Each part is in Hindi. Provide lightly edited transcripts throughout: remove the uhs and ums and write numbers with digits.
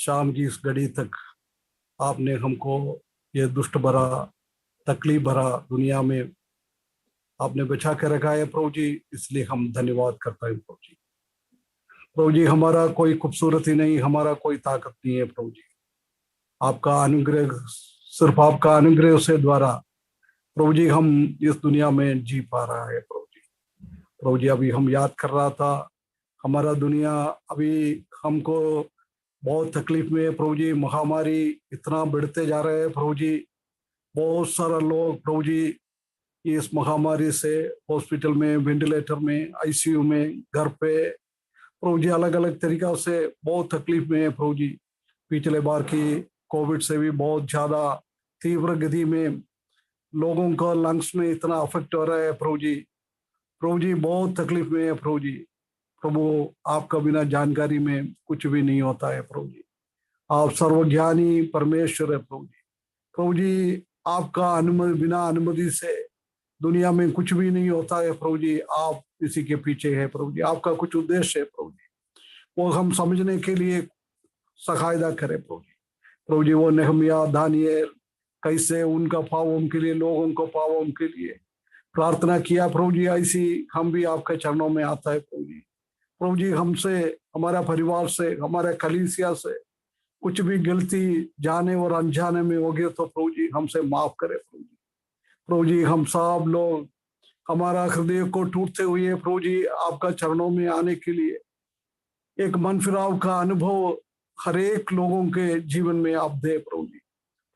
शाम की इस घड़ी तक आपने हमको ये दुष्ट भरा तकलीफ भरा दुनिया में आपने बचा के रखा है प्रभु जी। इसलिए हम धन्यवाद करते हैं प्रभु जी। प्रभु जी, हमारा कोई खूबसूरती नहीं, हमारा कोई ताकत नहीं है प्रभु जी। आपका अनुग्रह, सिर्फ आपका अनुग्रह से द्वारा प्रभु जी हम इस दुनिया में जी पा रहा है प्रभु जी। प्रभु जी, अभी हम याद कर रहा था, हमारा दुनिया अभी हमको बहुत तकलीफ में है प्रभु जी। महामारी इतना बढ़ते जा रहे हैं प्रभु जी। बहुत सारा लोग प्रभु जी इस महामारी से हॉस्पिटल में, वेंटिलेटर में, आईसीयू में, घर पे प्रभु जी अलग अलग तरीका से बहुत तकलीफ में है प्रभु जी। पिछले बार की कोविड से भी बहुत ज्यादा तीव्र गति में लोगों का लंग्स में इतना अफेक्ट हो रहा है प्रभु जी। प्रभु जी बहुत तकलीफ में है प्रभु जी। प्रभु, आपका बिना जानकारी में कुछ भी नहीं होता है प्रभु जी। आप सर्वज्ञानी परमेश्वर है प्रभु जी। प्रभु जी, आपका अनुमति, बिना अनुमति से दुनिया में कुछ भी नहीं होता है प्रभु जी। आप इसी के पीछे है प्रभु जी। आपका कुछ उद्देश्य है प्रभु जी, वो हम समझने के लिए सहायता करें प्रभु जी। प्रभु जी, वो नेहमिया, दानियेल कैसे उनका पापों के लिए, लोगों को पापों के लिए प्रार्थना किया प्रभु जी, ऐसी हम भी आपके चरणों में आता है प्रभु जी। प्रभु जी, हमसे, हमारा परिवार से, हमारे कलीसिया से कुछ भी गलती जाने और अनजाने में हो गए तो प्रभु जी हमसे माफ करें प्रभु जी। प्रभु जी, हम सब लोग, हमारा हृदय को टूटते हुए प्रभु जी आपका चरणों में आने के लिए एक मन फिराव का अनुभव हर एक लोगों के जीवन में आप दे प्रभु जी।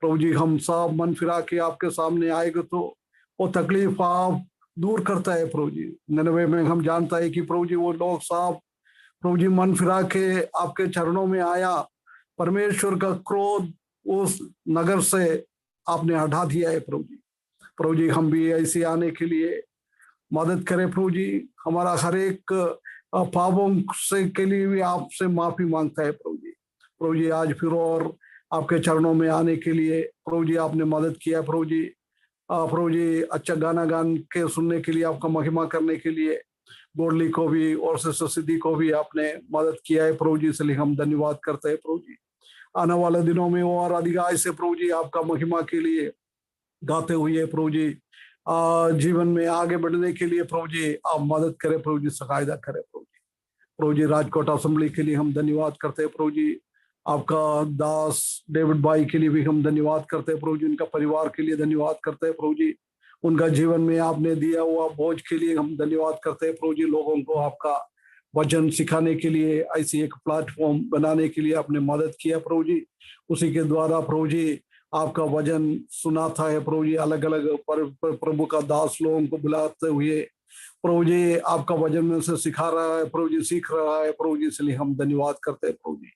प्रभु जी, हम सब मन फिरा के आपके सामने आएगा तो वो तकलीफ आप दूर करता है प्रभु जी। 99 में हम जानता है कि प्रभु जी वो लोग सब प्रभु जी मन फिरा के आपके चरणों में आया, परमेश्वर का क्रोध उस नगर से आपने हटा दिया है प्रभु जी। प्रभु जी, हम भी ऐसे आने के लिए मदद करें प्रभु जी। हमारा हर एक पापों से के लिए भी आपसे माफी मांगता है प्रभु जी। प्रभु जी, आज फिर और आपके चरणों में आने के लिए प्रभु जी आपने मदद किया प्रभु जी। प्रभु जी, अच्छा गाना गान के सुनने के लिए, आपका महिमा करने के लिए गोरली को भी और सिस्टर सिद्धि को भी आपने मदद किया है प्रभु जी। इसलिए हम धन्यवाद करते हैं प्रभु जी। आने वाले दिनों में और अधिकाय से प्रभु जी आपका महिमा के लिए गाते हुए प्रभु जी जीवन में आगे बढ़ने के लिए प्रभु जी आप मदद करें प्रभु जी, सहायता करें प्रभु जी। प्रभु जी, राजकोट असेंबली के लिए हम धन्यवाद करते हैं प्रभु जी। आपका दास डेविड भाई के लिए भी हम धन्यवाद करते हैं प्रभु जी। उनका परिवार के लिए धन्यवाद करते हैं प्रभु जी। उनका जीवन में आपने दिया हुआ बोझ के लिए हम धन्यवाद करते हैं प्रभु जी। लोगों को आपका वचन सिखाने के लिए ऐसी एक प्लेटफॉर्म बनाने के लिए आपने मदद किया प्रभु जी। उसी के द्वारा प्रभु जी आपका वचन सुनाता है प्रभु जी। अलग अलग प्रभु का दास लोगों को बुलाते हुए प्रभु जी आपका वचन में से सिखा रहा है प्रभु जी, सीख रहा है प्रभु जी। इसलिए हम धन्यवाद करते हैं प्रभु जी।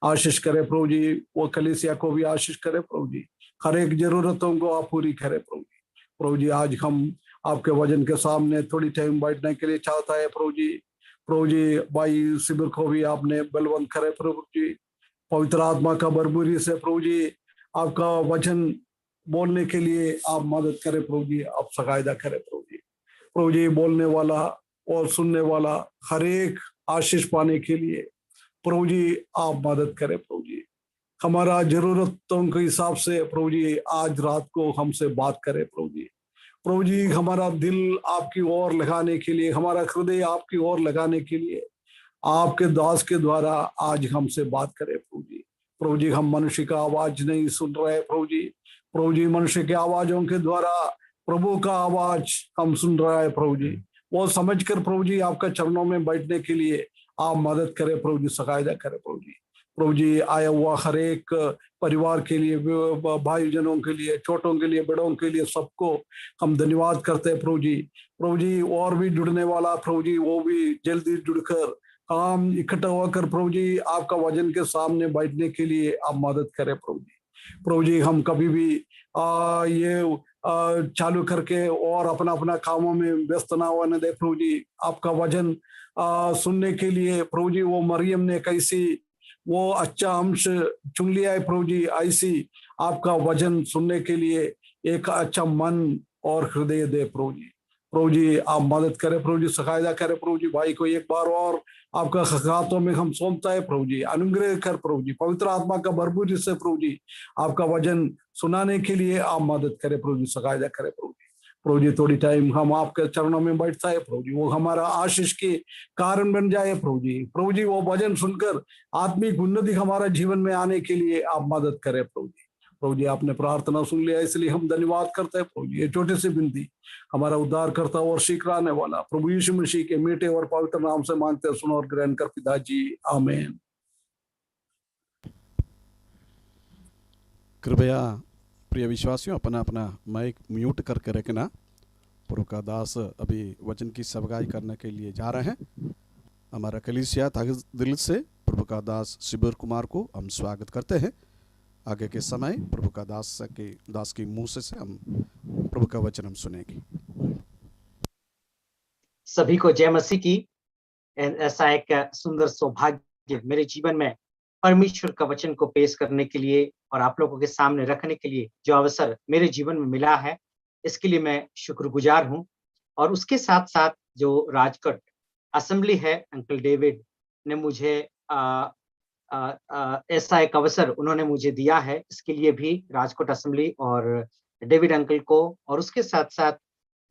आशीष करे प्रभु जी, वो कलीसिया को भी आशीष करे प्रभु जी। हर एक जरूरतों को आप पूरी करे प्रभु जी। प्रभु जी, आज हम आपके वचन के सामने थोड़ी टाइम बैठने के लिए चाहता है प्रभु जी। प्रभु जी, भाई शिविर को भी आपने बलवंत करे प्रभु जी। पवित्र आत्मा का भरपूरी से प्रभु जी आपका वचन बोलने के लिए आप मदद करें प्रभु जी, आप सहायता करें प्रभु जी। प्रभु जी, बोलने वाला और सुनने वाला हर एक आशीष पाने के लिए प्रभु जी आप मदद करें प्रभु जी। हमारा जरूरतों के हिसाब से प्रभु जी आज रात को हमसे बात करें प्रभु जी। प्रभु जी, हमारा दिल आपकी ओर लगाने के लिए, हमारा हृदय आपकी ओर लगाने के लिए आपके दास के द्वारा आज हमसे बात करें प्रभु जी। प्रभु जी, हम मनुष्य का आवाज नहीं सुन रहे प्रभु जी। प्रभु जी, मनुष्य के आवाजों के द्वारा प्रभु का आवाज हम सुन रहा है प्रभु जी। वो समझकर प्रभु जी आपका चरणों में बैठने के लिए आप मदद करें प्रभु जी, सहायता करें प्रभु जी। प्रभु जी, आया हुआ हर एक परिवार के लिए, भाई जनों के लिए, छोटों के लिए, बड़ों के लिए, सबको हम धन्यवाद करते हैं प्रभु जी। प्रभु जी, और भी जुड़ने वाला प्रभु जी वो भी जल्दी जुड़कर हम इकट्ठा होकर प्रभु जी आपका वचन के सामने बैठने के लिए आप मदद करें प्रभु जी। प्रभु जी, हम कभी भी ये चालू करके और अपना अपना कामों में व्यस्त ना होने दे प्रभु जी। आपका वचन सुनने के लिए प्रभु जी वो मरियम ने कैसी वो अच्छा अंश चुन लिया है प्रभु जी, ऐसी आपका वचन सुनने के लिए एक अच्छा मन और हृदय दे प्रभु जी। प्रभु जी आप मदद करें, प्रभु जी सहायता करें, प्रभु जी भाई को एक बार और आपका हाथों में हम सौंपता है प्रभु जी, अनुग्रह कर प्रभु जी, पवित्र आत्मा का भरपूर से प्रभु जी आपका वचन सुनाने के लिए आप मदद करें प्रभु जी, सहायता करें प्रभु जी। प्रभु जी थोड़ी टाइम हम आपके चरणों में बैठता है प्रभु जी, वो हमारा आशीष के कारण बन जाए प्रभु जी। प्रभु जी वो भजन सुनकर आत्मिक उन्नति हमारा जीवन में आने के लिए आप मदद करें प्रभु जी। प्रभु जी आपने प्रार्थना सुन लिया इसलिए हम धन्यवाद करते हैं प्रभु जी। ये छोटी सी विनती हमारा उद्धार करता और शीघ्र आने वाला प्रभु यीशु मसीह के मीठे और पवित्र नाम से मांगते सुनो और ग्रहण कर पिताजी, आमीन। कृपया प्रिय विश्वासियों अपना अपना माइक म्यूट करके रखना। प्रभु का दास अभी वचन की सगाई करने के लिए जा रहे हैं। हमारा कलीसिया तहे दिल से प्रभु का दास शिबिर कुमार को हम स्वागत करते हैं। आगे के समय प्रभु का दास की मुंह से हम प्रभु का वचन हम सुनेंगे। सभी को जय मसीह की। ऐसा एक सुंदर सौभाग्य मेरे जीवन में परमेश्वर का वचन को पेश करने के लिए और आप लोगों के सामने रखने के लिए जो अवसर मेरे जीवन में मिला है, इसके लिए मैं शुक्रगुजार हूं। और उसके साथ साथ जो राजकोट असेंबली है, अंकल डेविड ने मुझे ऐसा एक अवसर उन्होंने मुझे दिया है, इसके लिए भी राजकोट असेंबली और डेविड अंकल को, और उसके साथ साथ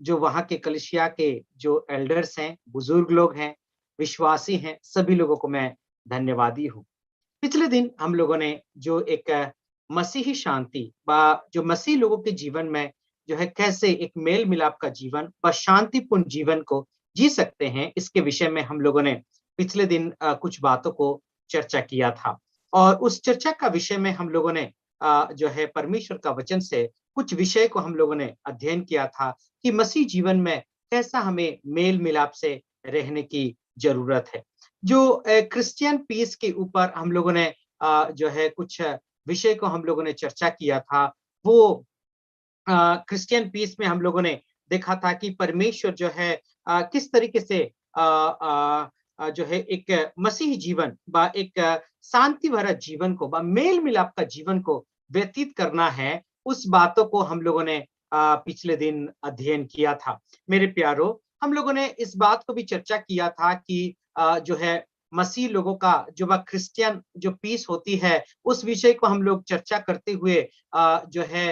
जो वहां के कलीसिया के जो एल्डर्स हैं, बुजुर्ग लोग हैं, विश्वासी हैं, सभी लोगों को मैं धन्यवादी हूँ। पिछले दिन हम लोगों ने जो एक मसीही शांति जो मसीह लोगों के जीवन में जो है कैसे एक मेल मिलाप का जीवन व शांतिपूर्ण जीवन को जी सकते हैं, इसके विषय में हम लोगों ने पिछले दिन कुछ बातों को चर्चा किया था। और उस चर्चा का विषय में हम लोगों ने जो है परमेश्वर का वचन से कुछ विषय को हम लोगों ने अध्ययन किया था कि मसीह जीवन में कैसा हमें मेल मिलाप से रहने की जरूरत है। जो क्रिश्चियन पीस के ऊपर हम लोगों ने जो है कुछ विषय को हम लोगों ने चर्चा किया था। वो क्रिश्चियन पीस में हम लोगों ने देखा था कि परमेश्वर जो है किस तरीके से जो है एक मसीही जीवन एक शांति भरा जीवन को मेल मिलाप का जीवन को व्यतीत करना है, उस बातों को हम लोगों ने पिछले दिन अध्ययन किया था। मेरे प्यारो, हम लोगों ने इस बात को भी चर्चा किया था कि जो है मसीह लोगों का जो क्रिश्चियन जो पीस होती है, उस विषय को हम लोग चर्चा करते हुए जो है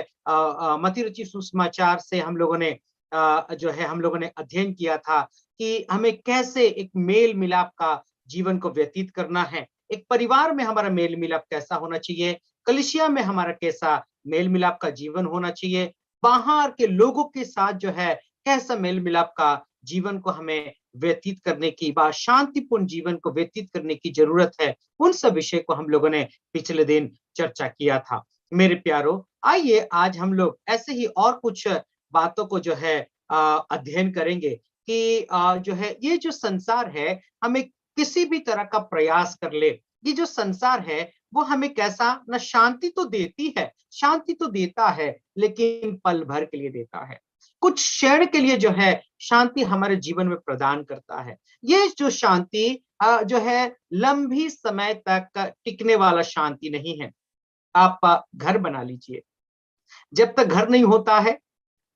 मत्ती रचित सुसमाचार से हम लोगों ने जो है हम लोगों ने अध्ययन किया था कि हमें कैसे एक मेल मिलाप का जीवन को व्यतीत करना है। एक परिवार में हमारा मेल मिलाप कैसा होना चाहिए, कलीसिया में हमारा कैसा मेल मिलाप का जीवन होना चाहिए, बाहर के लोगों के साथ जो है कैसा मेल मिलाप का जीवन को हमें व्यतीत करने की शांतिपूर्ण जीवन को व्यतीत करने की जरूरत है। उन सब विषय को हम लोगों ने पिछले दिन चर्चा किया था। मेरे प्यारो, आइए आज हम लोग ऐसे ही और कुछ बातों को जो है अध्ययन करेंगे कि जो है ये जो संसार है, हमें किसी भी तरह का प्रयास कर ले, ये जो संसार है वो हमें कैसा न शांति तो देती है, शांति तो देता है, लेकिन पल भर के लिए देता है, कुछ क्षण के लिए जो है शांति हमारे जीवन में प्रदान करता है। ये जो शांति जो है लंबी समय तक टिकने वाला शांति नहीं है। आप घर बना लीजिए, जब तक घर नहीं होता है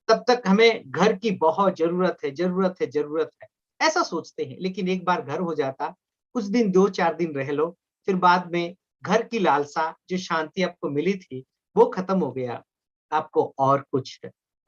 तब तक हमें घर की बहुत जरूरत है, जरूरत है, जरूरत है, ऐसा सोचते हैं। लेकिन एक बार घर हो जाता, कुछ दिन 2-4 दिन रह लो, फिर बाद में घर की लालसा, जो शांति आपको मिली थी, वो खत्म हो गया, आपको और कुछ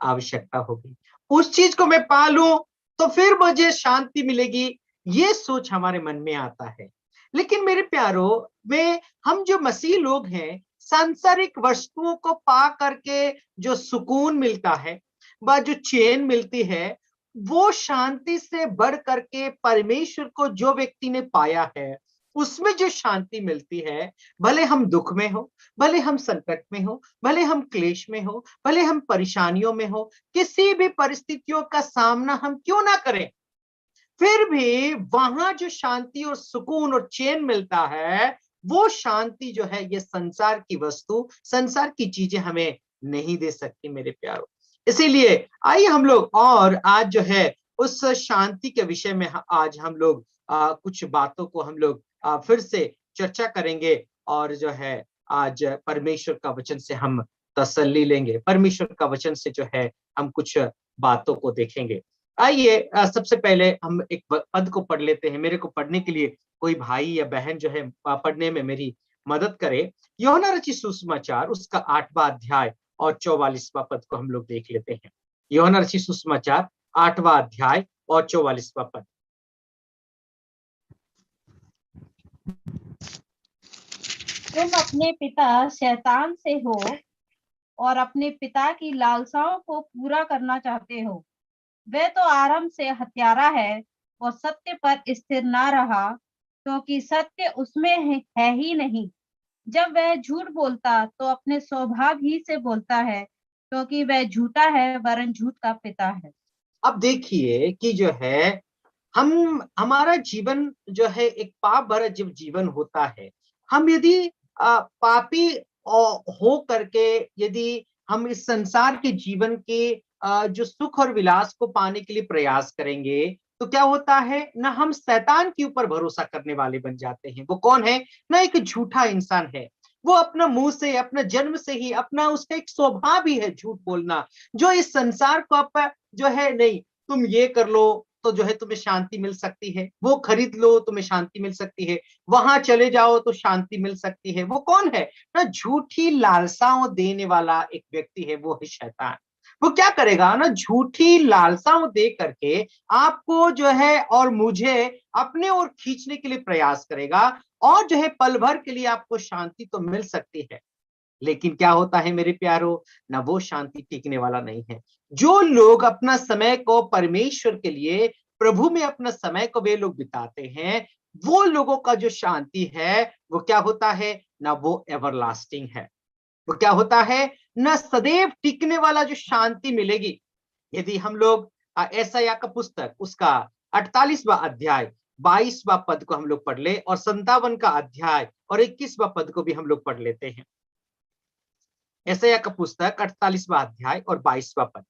आवश्यकता होगी। उस चीज को मैं पा लूं तो फिर मुझे शांति मिलेगी, ये सोच हमारे मन में आता है। लेकिन मेरे प्यारो, में हम जो मसीह लोग हैं, सांसारिक वस्तुओं को पा करके जो सुकून मिलता है, जो चैन मिलती है, वो शांति से बढ़ करके परमेश्वर को जो व्यक्ति ने पाया है, उसमें जो शांति मिलती है, भले हम दुख में हो, भले हम संकट में हो, भले हम क्लेश में हो, भले हम परेशानियों में हो, किसी भी परिस्थितियों का सामना हम क्यों ना करें, फिर भी वहां जो शांति और सुकून और चैन मिलता है, वो शांति जो है ये संसार की वस्तु, संसार की चीजें हमें नहीं दे सकती मेरे प्यारों। इसीलिए आइए हम लोग और आज जो है उस शांति के विषय में आज हम लोग कुछ बातों को हम लोग फिर से चर्चा करेंगे और जो है आज परमेश्वर का वचन से हम तसल्ली लेंगे, परमेश्वर का वचन से जो है हम कुछ बातों को देखेंगे। आइए सबसे पहले हम एक पद को पढ़ लेते हैं। मेरे को पढ़ने के लिए कोई भाई या बहन जो है पढ़ने में मेरी मदद करे। यूहन्ना रचित सुसमाचार उसका 8वां अध्याय और 44वां पद को हम लोग देख लेते हैं। यूहन्ना रचित सुसमाचार 8वां अध्याय और 44वां पद। तुम अपने पिता शैतान से हो और अपने पिता की लालसाओं को पूरा करना चाहते हो। वह तो आरंभ से हत्यारा है और सत्य पर स्थिर ना रहा, क्योंकि सत्य उसमें है ही नहीं। जब वह झूठ बोलता तो अपने स्वभाव ही से बोलता है, क्योंकि वह झूठा है वरन झूठ का पिता है। अब देखिए कि जो है हमारा जीवन जो है एक पाप भरा जब जीवन होता है, हम यदि पापी हो करके यदि हम इस संसार के जीवन के जो सुख और विलास को पाने के लिए प्रयास करेंगे, तो क्या होता है ना, हम शैतान के ऊपर भरोसा करने वाले बन जाते हैं। वो कौन है ना, एक झूठा इंसान है। वो अपना मुंह से, अपना जन्म से ही, अपना उसका एक स्वभाव ही है झूठ बोलना, जो इस संसार को आप जो है, नहीं तुम ये कर लो तो जो है तुम्हें शांति मिल सकती है, वो खरीद लो तुम्हें शांति मिल सकती है, वहां चले जाओ तो शांति मिल सकती है। वो कौन है ना, झूठी लालसाओं देने वाला एक व्यक्ति है, वो है शैतान। वो क्या करेगा ना, झूठी लालसाओं दे करके आपको जो है और मुझे अपने ओर खींचने के लिए प्रयास करेगा, और जो है पल भर के लिए आपको शांति तो मिल सकती है, लेकिन क्या होता है मेरे प्यारो, ना वो शांति टिकने वाला नहीं है। जो लोग अपना समय को परमेश्वर के लिए, प्रभु में अपना समय को वे लोग बिताते हैं, वो लोगों का जो शांति है वो क्या होता है ना, वो एवरलास्टिंग है। वो क्या होता है ना, सदैव टिकने वाला जो शांति मिलेगी। यदि हम लोग यशायाह का पुस्तक उसका 48वां अध्याय 22वां पद को हम लोग पढ़ ले, और 57 का अध्याय और 21वां पद को भी हम लोग पढ़ लेते हैं। यशायाह का पुस्तक 48वां अध्याय और 22वां पद।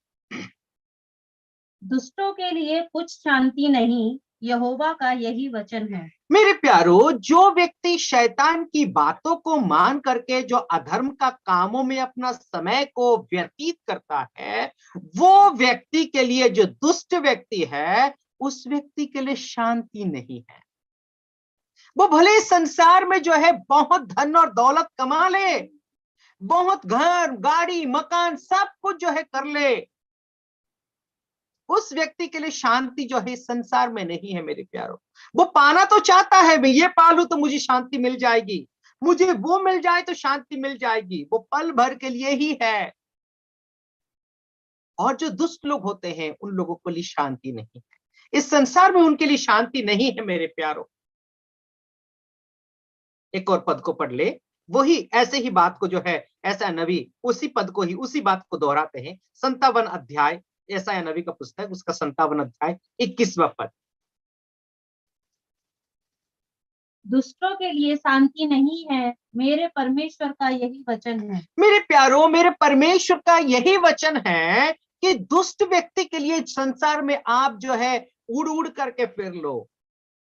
दुष्टों के लिए कुछ शांति नहीं, यहोवा का यही वचन है। मेरे प्यारो, जो व्यक्ति शैतान की बातों को मान करके जो अधर्म का कामों में अपना समय को व्यतीत करता है, वो व्यक्ति के लिए, जो दुष्ट व्यक्ति है, उस व्यक्ति के लिए शांति नहीं है। वो भले संसार में जो है बहुत धन और दौलत कमा ले, बहुत घर गाड़ी मकान सब कुछ जो है कर ले, उस व्यक्ति के लिए शांति जो है इस संसार में नहीं है मेरे प्यारों। वो पाना तो चाहता है, मैं ये पालू तो मुझे शांति मिल जाएगी, मुझे वो मिल जाए तो शांति मिल जाएगी, वो पल भर के लिए ही है। और जो दुष्ट लोग होते हैं उन लोगों के लिए शांति नहीं है, इस संसार में उनके लिए शांति नहीं है मेरे प्यारों। एक और पद को पढ़ ले, वही ऐसे ही बात को जो है ऐसा नबी उसी पद को ही, उसी बात को दोहराते हैं। 57 अध्याय यशायाह नबी का पुस्तक उसका 57 अध्याय 21वां पद। दुष्टों के लिए शांति नहीं है, मेरे परमेश्वर का यही वचन है। मेरे प्यारो, मेरे परमेश्वर का यही वचन है कि दुष्ट व्यक्ति के लिए संसार में आप जो है उड़ उड़ करके फिर लो।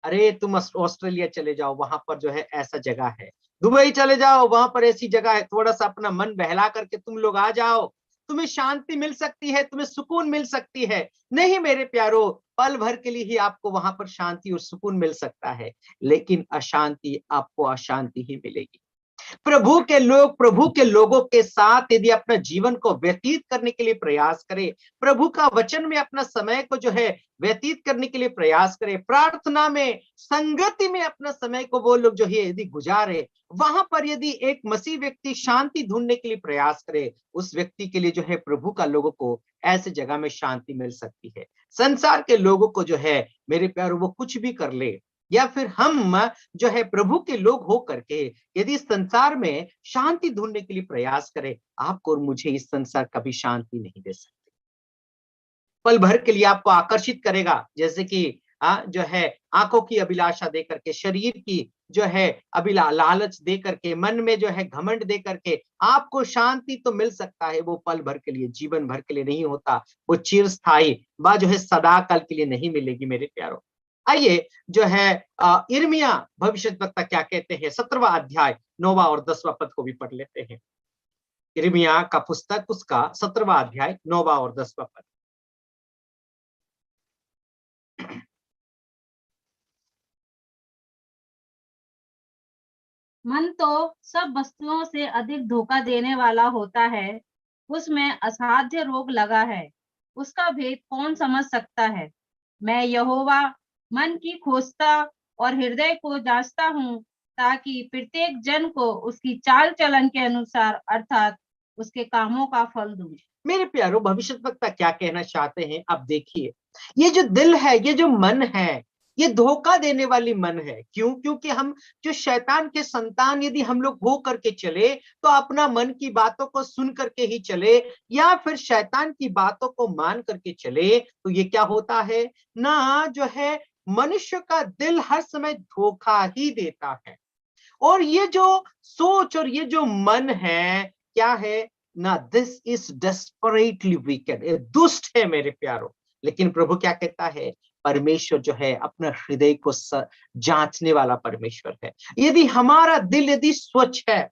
अरे तुम ऑस्ट्रेलिया चले जाओ, वहां पर जो है ऐसा जगह है, दुबई चले जाओ वहां पर ऐसी जगह है, थोड़ा सा अपना मन बहला करके तुम लोग आ जाओ, तुम्हें शांति मिल सकती है, तुम्हें सुकून मिल सकती है। नहीं मेरे प्यारो, पल भर के लिए ही आपको वहां पर शांति और सुकून मिल सकता है, लेकिन अशांति, आपको अशांति ही मिलेगी। प्रभु के लोग प्रभु के लोगों के साथ यदि अपना जीवन को व्यतीत करने के लिए प्रयास करें, प्रभु का वचन में अपना समय को जो है व्यतीत करने के लिए प्रयास करें, प्रार्थना में, संगति में अपना समय को वो लोग जो है यदि गुजारे, वहां पर यदि एक मसीह व्यक्ति शांति ढूंढने के लिए प्रयास करे, उस व्यक्ति के लिए जो है प्रभु का लोगों को ऐसे जगह में शांति मिल सकती है। संसार के लोगों को जो है मेरे प्यारों, वो कुछ भी कर ले, या फिर हम जो है प्रभु के लोग हो करके यदि संसार में शांति ढूंढने के लिए प्रयास करें, आपको और मुझे इस संसार कभी शांति नहीं दे सकते। पल भर के लिए आपको आकर्षित करेगा, जैसे कि जो है आंखों की अभिलाषा दे करके, शरीर की जो है लालच दे करके, मन में जो है घमंड दे करके आपको शांति तो मिल सकता है, वो पल भर के लिए, जीवन भर के लिए नहीं होता, वो चिरस्थायी व जो है सदा काल के लिए नहीं मिलेगी मेरे प्यारों। आइए जो है यिर्मयाह भविष्यद्वक्ता क्या कहते हैं, 17वां अध्याय 9वां और 10वां पद को भी पढ़ लेते हैं। यिर्मयाह का पुस्तक उसका 17वां अध्याय 9वां और 10वां पद। मन तो सब वस्तुओं से अधिक धोखा देने वाला होता है। उसमें असाध्य रोग लगा है, उसका भेद कौन समझ सकता है। मैं यहोवा मन की खोजता और हृदय को जांचता हूँ, ताकि प्रत्येक जन को उसकी चाल चलन के अनुसार अर्थात उसके कामों का फल दूं। मेरे प्यारो, भविष्यद्वक्ता क्या कहना चाहते हैं आप देखिए। ये जो दिल है, ये जो मन है, ये धोखा देने वाली मन है। क्यों? क्योंकि हम जो शैतान के संतान यदि हम लोग हो करके चले, तो अपना मन की बातों को सुन करके ही चले, या फिर शैतान की बातों को मान करके चले, तो ये क्या होता है ना, जो है मनुष्य का दिल हर समय धोखा ही देता है। और ये जो सोच और ये जो मन है, क्या है ना, दिस इज डेस्परेटली विकेड, ये दुष्ट है मेरे प्यारो। लेकिन प्रभु क्या कहता है, परमेश्वर जो है अपना हृदय को जांचने वाला परमेश्वर है। यदि हमारा दिल यदि स्वच्छ है,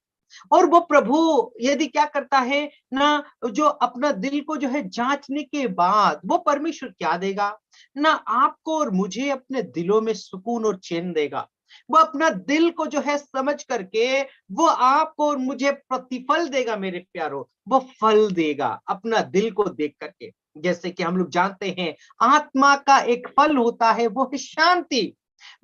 और वो प्रभु यदि क्या करता है ना, जो अपना दिल को जो है जांचने के बाद वो परमेश्वर क्या देगा ना, आपको और मुझे अपने दिलों में सुकून और चैन देगा। वो अपना दिल को जो है समझ करके वो आपको और मुझे प्रतिफल देगा मेरे प्यारो, वो फल देगा अपना दिल को देख करके। जैसे कि हम लोग जानते हैं, आत्मा का एक फल होता है, वो है शांति।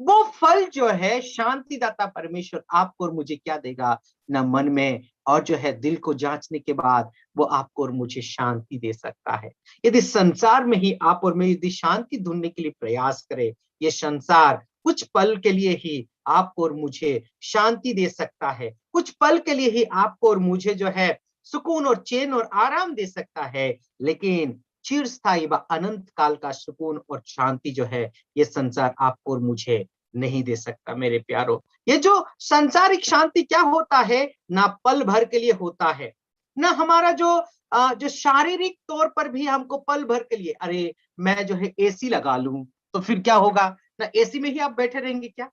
वो फल जो है शांतिदाता परमेश्वर आपको और मुझे क्या देगा ना, मन में, और जो है दिल को जांचने के बाद वो आपको और मुझे शांति दे सकता है। यदि संसार में ही आप और मैं यदि शांति ढूंढने के लिए प्रयास करें, ये संसार कुछ पल के लिए ही आपको और मुझे शांति दे सकता है, कुछ पल के लिए ही आपको और मुझे जो है सुकून और चैन और आराम दे सकता है, लेकिन चिरस्थायी व अनंत काल का सुकून और शांति जो है ये संसार आपको और मुझे नहीं दे सकता मेरे प्यारो। ये जो सांसारिक शांति क्या होता है ना, पल भर के लिए होता है ना। हमारा जो शारीरिक तौर पर भी हमको पल भर के लिए, अरे मैं जो है एसी लगा लूं तो फिर क्या होगा ना, एसी में ही आप बैठे रहेंगे क्या?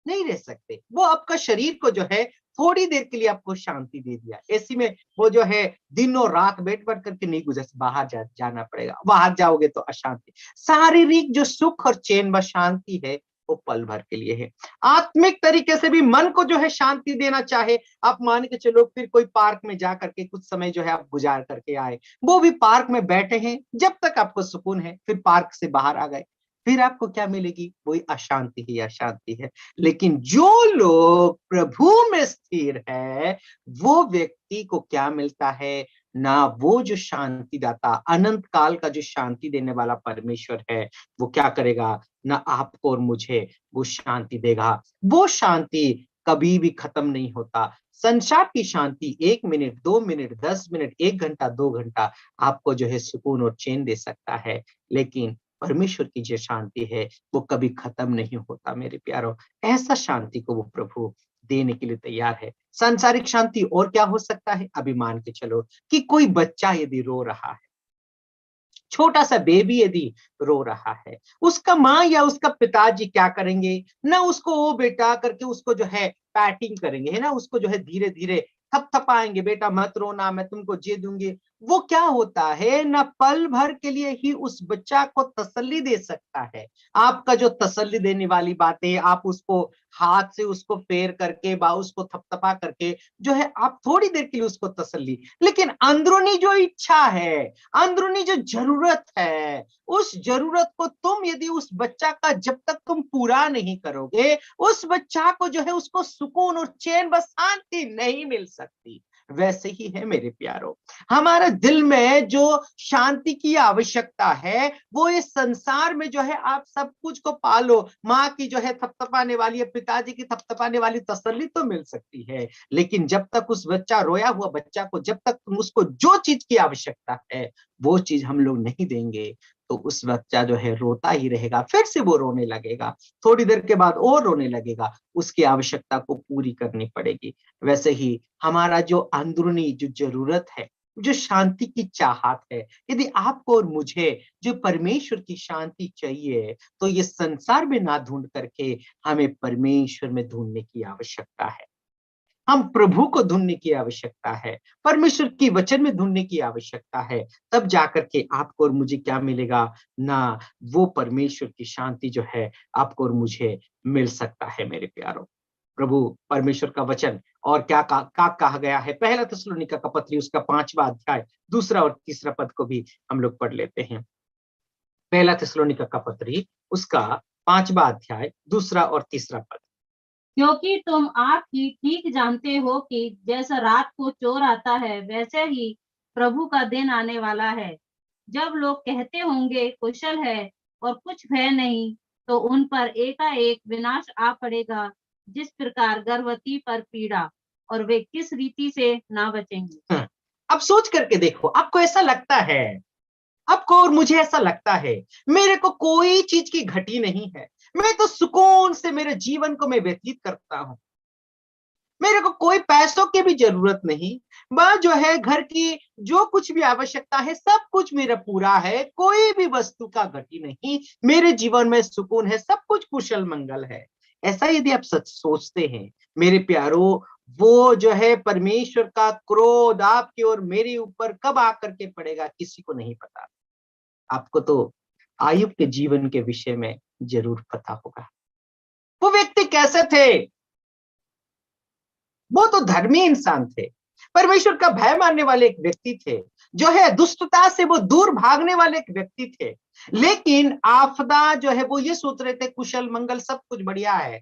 नहीं रह सकते। वो आपका शरीर को जो है थोड़ी देर के लिए आपको शांति दे दिया। एसी में वो जो है दिन और रात बैठ बैठ करके नहीं गुजर, बाहर जाना पड़ेगा, बाहर जाओगे तो अशांति। शारीरिक जो सुख और चैन व शांति है वो पल भर के लिए है। आत्मिक तरीके से भी मन को जो है शांति देना चाहे, आप मान के चलो फिर कोई पार्क में जा करके कुछ समय जो है आप गुजार करके आए, वो भी पार्क में बैठे हैं, जब तक आपको सुकून है, फिर पार्क से बाहर आ गए, फिर आपको क्या मिलेगी? वही अशांति ही अशांति है। लेकिन जो लोग प्रभु में स्थिर है, वो व्यक्ति को क्या मिलता है ना, वो जो शांतिदाता अनंत काल का जो शांति देने वाला परमेश्वर है, वो क्या करेगा ना, आपको और मुझे वो शांति देगा। वो शांति कभी भी खत्म नहीं होता। संसार की शांति 1 मिनट, 2 मिनट, 10 मिनट, 1 घंटा, 2 घंटा आपको जो है सुकून और चैन दे सकता है, लेकिन परमेश्वर की जो शांति है वो कभी खत्म नहीं होता मेरे प्यारो। ऐसा शांति को वो प्रभु देने के लिए तैयार है। सांसारिक शांति और क्या हो सकता है? अभी मान के चलो कि कोई बच्चा यदि रो रहा है, छोटा सा बेबी यदि रो रहा है, उसका माँ या उसका पिताजी क्या करेंगे ना, उसको वो बेटा करके उसको जो है पैटिंग करेंगे, है ना, उसको जो है धीरे धीरे थपथपाएंगे, बेटा मत रोना, मैं तुमको जे दूंगी। वो क्या होता है ना, पल भर के लिए ही उस बच्चा को तसल्ली दे सकता है। आपका जो तसल्ली देने वाली बात है, आप उसको हाथ से उसको फेर करके बा उसको थपथपा करके जो है आप थोड़ी देर के लिए उसको तसल्ली, लेकिन अंदरूनी जो इच्छा है, अंदरूनी जो जरूरत है, उस जरूरत को तुम यदि उस बच्चा का जब तक तुम पूरा नहीं करोगे, उस बच्चा को जो है उसको सुकून और चैन व शांति नहीं मिल सकती। वैसे ही है मेरे प्यारो, हमारे दिल में जो शांति की आवश्यकता है, वो इस संसार में जो है आप सब कुछ को पालो, माँ की जो है थपथपाने वाली, पिताजी की थपथपाने वाली तसल्ली तो मिल सकती है, लेकिन जब तक उस बच्चा, रोया हुआ बच्चा को जब तक तुम उसको जो चीज की आवश्यकता है वो चीज हम लोग नहीं देंगे, तो उस बच्चा जो है रोता ही रहेगा, फिर से वो रोने लगेगा, थोड़ी देर के बाद और रोने लगेगा, उसकी आवश्यकता को पूरी करनी पड़ेगी। वैसे ही हमारा जो अंदरूनी जो जरूरत है, जो शांति की चाहत है, यदि आपको और मुझे जो परमेश्वर की शांति चाहिए, तो ये संसार में ना ढूंढ करके हमें परमेश्वर में ढूंढने की आवश्यकता है। हम प्रभु को ढूंढने की आवश्यकता है, परमेश्वर की वचन में ढूंढने की आवश्यकता है। तब जाकर के आपको और मुझे क्या मिलेगा ना, वो परमेश्वर की शांति जो है आपको और मुझे मिल सकता है मेरे प्यारों। प्रभु परमेश्वर का वचन और क्या कहा गया है। पहला थिस्सलुनीका का पत्री उसका 5वां अध्याय 2 और 3 पद को भी हम लोग पढ़ लेते हैं। पहला थिस्सलुनीका का पत्री उसका 5वां अध्याय 2 और 3 पद। क्योंकि तुम आप ही ठीक जानते हो कि जैसा रात को चोर आता है वैसे ही प्रभु का दिन आने वाला है। जब लोग कहते होंगे कुशल है और कुछ भय नहीं, तो उन पर एकाएक विनाश आ पड़ेगा, जिस प्रकार गर्भवती पर पीड़ा, और वे किस रीति से ना बचेंगे। अब सोच करके देखो, आपको ऐसा लगता है, आपको और मुझे ऐसा लगता है, मेरे को कोई चीज की घटी नहीं है, मैं तो सुकून से मेरे जीवन को मैं व्यतीत करता हूं, मेरे को कोई पैसों की भी जरूरत नहीं, बस जो है घर की जो कुछ भी आवश्यकता है सब कुछ मेरा पूरा है, कोई भी वस्तु का घटी नहीं, मेरे जीवन में सुकून है, सब कुछ कुशल मंगल है। ऐसा यदि आप सच सोचते हैं मेरे प्यारो, वो जो है परमेश्वर का क्रोध आपके और मेरे ऊपर कब आकर के पड़ेगा किसी को नहीं पता। आपको तो आयुब के जीवन के विषय में जरूर पता होगा। वो व्यक्ति कैसे थे? वो तो धर्मी इंसान थे, परमेश्वर का भय मानने वाले एक व्यक्ति थे, जो है दुष्टता से वो दूर भागने वाले एक व्यक्ति थे। लेकिन आपदा जो है वो ये सोच रहे थे कुशल मंगल सब कुछ बढ़िया है,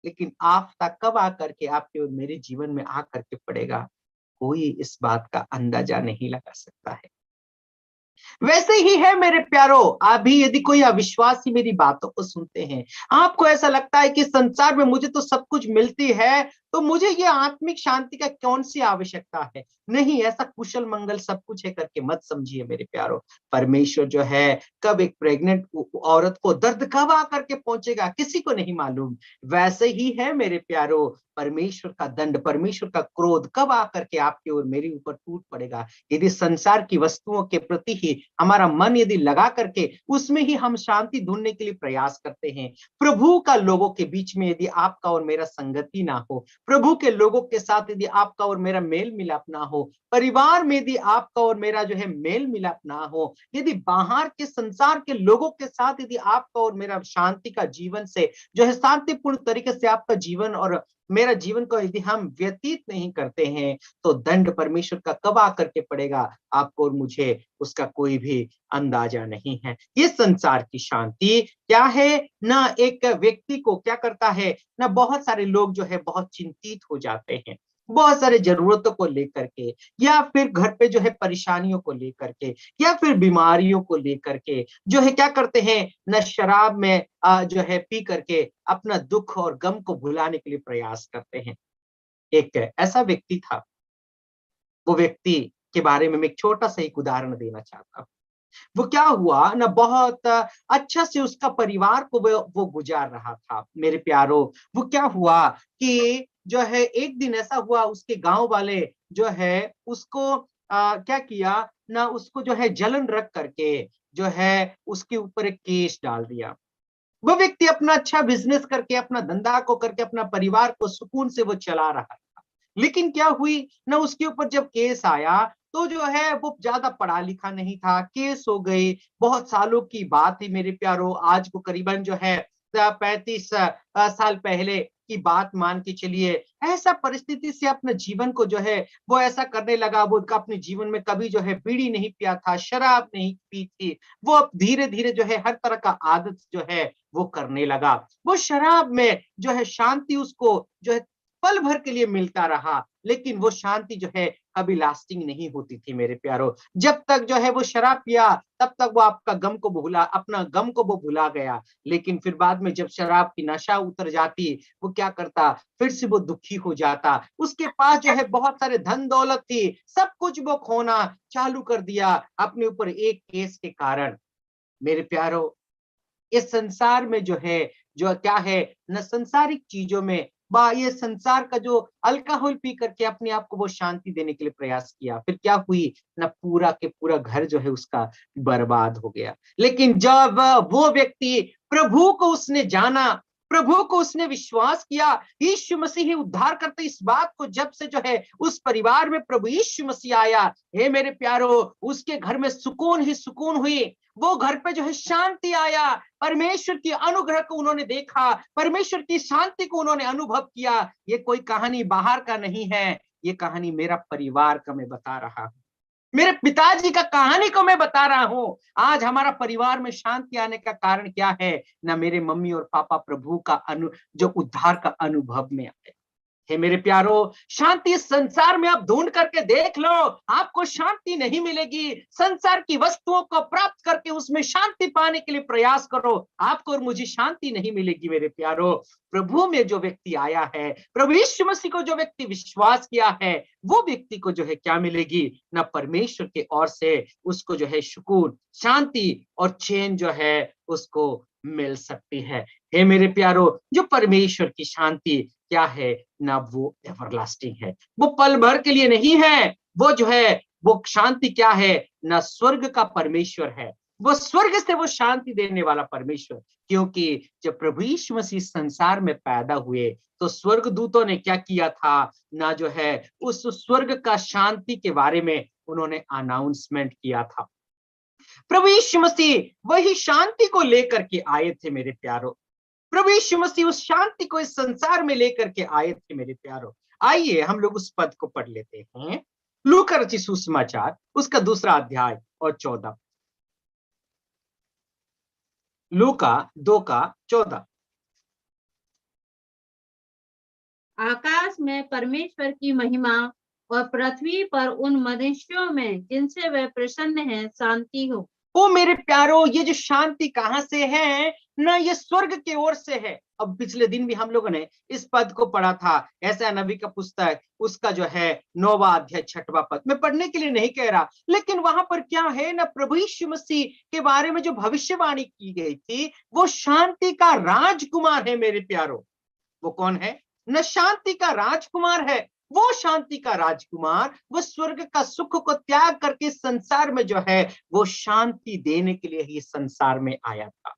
लेकिन आपदा कब आकर के आपके और मेरे जीवन में आकर के पड़ेगा कोई इस बात का अंदाजा नहीं लगा सकता है। वैसे ही है मेरे प्यारो, अभी यदि कोई अविश्वासी मेरी बातों को सुनते हैं, आपको ऐसा लगता है कि संसार में मुझे तो सब कुछ मिलती है, तो मुझे ये आत्मिक शांति का कौन सी आवश्यकता है। नहीं, ऐसा कुशल मंगल सब कुछ है करके मत समझिए मेरे प्यारो। परमेश्वर जो है कब एक प्रेग्नेंट औरत को दर्द कब आकर के पहुंचेगा किसी को नहीं मालूम। वैसे ही है मेरे प्यारो, परमेश्वर का दंड, परमेश्वर का क्रोध कब आकर के आपके और मेरे ऊपर टूट पड़ेगा। यदि संसार की वस्तुओं के प्रति ही हमारा मन यदि लगा करके उसमें ही हम शांति ढूंढने के लिए प्रयास करते हैं, प्रभु का लोगों के बीच में यदि आपका और मेरा संगति ना हो, प्रभु के लोगों के साथ यदि आपका और मेरा मेल मिलाप ना हो, परिवार में यदि आपका और मेरा जो है मेल मिलाप ना हो, यदि बाहर के संसार के लोगों के साथ यदि आपका और मेरा शांति का जीवन से जो है शांतिपूर्ण तरीके से आपका जीवन और मेरा जीवन को यदि हम व्यतीत नहीं करते हैं, तो दंड परमेश्वर का कब आकर के पड़ेगा आपको और मुझे उसका कोई भी अंदाजा नहीं है। ये संसार की शांति क्या है ना, एक व्यक्ति को क्या करता है ना, बहुत सारे लोग जो है बहुत चिंतित हो जाते हैं, बहुत सारे जरूरतों को लेकर के, या फिर घर पे जो है परेशानियों को लेकर के, या फिर बीमारियों को लेकर के जो है क्या करते हैं न, शराब में जो है पी करके अपना दुख और गम को भुलाने के लिए प्रयास करते हैं। एक ऐसा व्यक्ति था, वो व्यक्ति के बारे में मैं एक छोटा सा एक उदाहरण देना चाहता हूँ। वो क्या हुआ ना, बहुत अच्छा से उसका परिवार को वो गुजार रहा था मेरे प्यारो। वो क्या हुआ कि जो है एक दिन ऐसा हुआ, उसके गांव वाले जो है उसको क्या किया ना, उसको जो है जलन रख करके जो है उसके ऊपर एक केस डाल दिया। वो व्यक्ति अपना अच्छा बिजनेस करके, अपना धंधा को करके, अपना परिवार को सुकून से वो चला रहा था। लेकिन क्या हुई ना, उसके ऊपर जब केस आया तो जो है वो ज्यादा पढ़ा लिखा नहीं था, केस हो गई। बहुत सालों की बात है मेरे प्यारो, आज को करीबन जो है 35 साल पहले की बात मान के चलिए। ऐसा परिस्थिति से अपने जीवन को जो है वो ऐसा करने लगा। वो अपने जीवन में कभी जो है बीड़ी नहीं पिया था, शराब नहीं पी थी। वो अब धीरे धीरे जो है हर तरह का आदत जो है वो करने लगा। वो शराब में जो है शांति उसको जो है पल भर के लिए मिलता रहा, लेकिन वो शांति जो है कभी लास्टिंग नहीं होती थी मेरे प्यारो। जब तक जो है वो शराब पिया तब तक वो आपका गम को भूला, अपना गम को वो भुला गया। लेकिन फिर बाद में जब शराब की नशा उतर जाती, वो क्या करता, फिर से वो दुखी हो जाता। उसके पास जो है बहुत सारे धन दौलत थी, सब कुछ वो खोना चालू कर दिया अपने ऊपर एक केस के कारण। मेरे प्यारो, इस संसार में जो है जो क्या है न, संसारिक चीजों में ये संसार का जो अल्कोहल पी करके अपने आप को वो शांति देने के लिए प्रयास किया, फिर क्या हुई ना, पूरा के पूरा घर जो है उसका बर्बाद हो गया। लेकिन जब वो व्यक्ति प्रभु को उसने जाना, प्रभु को उसने विश्वास किया, यीशु मसीह ही उद्धार करते। इस बात को जब से जो है उस परिवार में प्रभु यीशु मसीह आया, हे मेरे प्यारो, उसके घर में सुकून ही सुकून हुई। वो घर पे जो है शांति आया, परमेश्वर की अनुग्रह को उन्होंने देखा, परमेश्वर की शांति को उन्होंने अनुभव किया। ये कोई कहानी बाहर का नहीं है, ये कहानी मेरा परिवार का मैं बता रहा हूं, मेरे पिताजी का कहानी को मैं बता रहा हूं। आज हमारा परिवार में शांति आने का कारण क्या है? ना मेरे मम्मी और पापा प्रभु का जो उद्धार का अनुभव में आए। हे मेरे प्यारो, शांति इस संसार में आप ढूंढ करके देख लो, आपको शांति नहीं मिलेगी। संसार की वस्तुओं को प्राप्त करके उसमें शांति पाने के लिए प्रयास करो, आपको और मुझे शांति नहीं मिलेगी। मेरे प्यारो, प्रभु में जो व्यक्ति आया है, प्रभु यीशु मसीह को जो व्यक्ति विश्वास किया है, वो व्यक्ति को जो है क्या मिलेगी? ना परमेश्वर की ओर से उसको जो है सुकून, शांति और चैन जो है उसको मिल सकती है। हे मेरे प्यारो, जो परमेश्वर की शांति क्या है ना, वो एवरलास्टिंग है, वो पल भर के लिए नहीं है। वो जो है वो शांति क्या है ना, स्वर्ग का परमेश्वर है, वो स्वर्ग से वो शांति देने वाला परमेश्वर। क्योंकि जब प्रभु यीशु मसीह संसार में पैदा हुए तो स्वर्गदूतों ने क्या किया था ना, जो है उस स्वर्ग का शांति के बारे में उन्होंने अनाउंसमेंट किया था। प्रभु यीशु मसीह वही शांति को लेकर के आए थे मेरे प्यारो। प्रभु यीशु मसीह उस शांति को इस संसार में लेकर के आए थे मेरे प्यारो। आइए हम लोग उस पद को पढ़ लेते हैं, लूका रचित सुसमाचार उसका 2 अध्याय और 14। लूका 2:14। आकाश में परमेश्वर की महिमा और पृथ्वी पर उन मनुष्यों में जिनसे वह प्रसन्न है शांति हो। ओ मेरे प्यारो, ये जो शांति कहाँ से है ना, ये स्वर्ग की ओर से है। अब पिछले दिन भी हम लोगों ने इस पद को पढ़ा था, ऐसा नबी का पुस्तक उसका जो है 9वां अध्याय 6वां पद। मैं पढ़ने के लिए नहीं कह रहा, लेकिन वहां पर क्या है ना, प्रभु यीशु मसीह के बारे में जो भविष्यवाणी की गई थी, वो शांति का राजकुमार है मेरे प्यारो। वो कौन है न? शांति का राजकुमार है। वो शांति का राजकुमार वो स्वर्ग का सुख को त्याग करके संसार में जो है वो शांति देने के लिए ही संसार में आया था,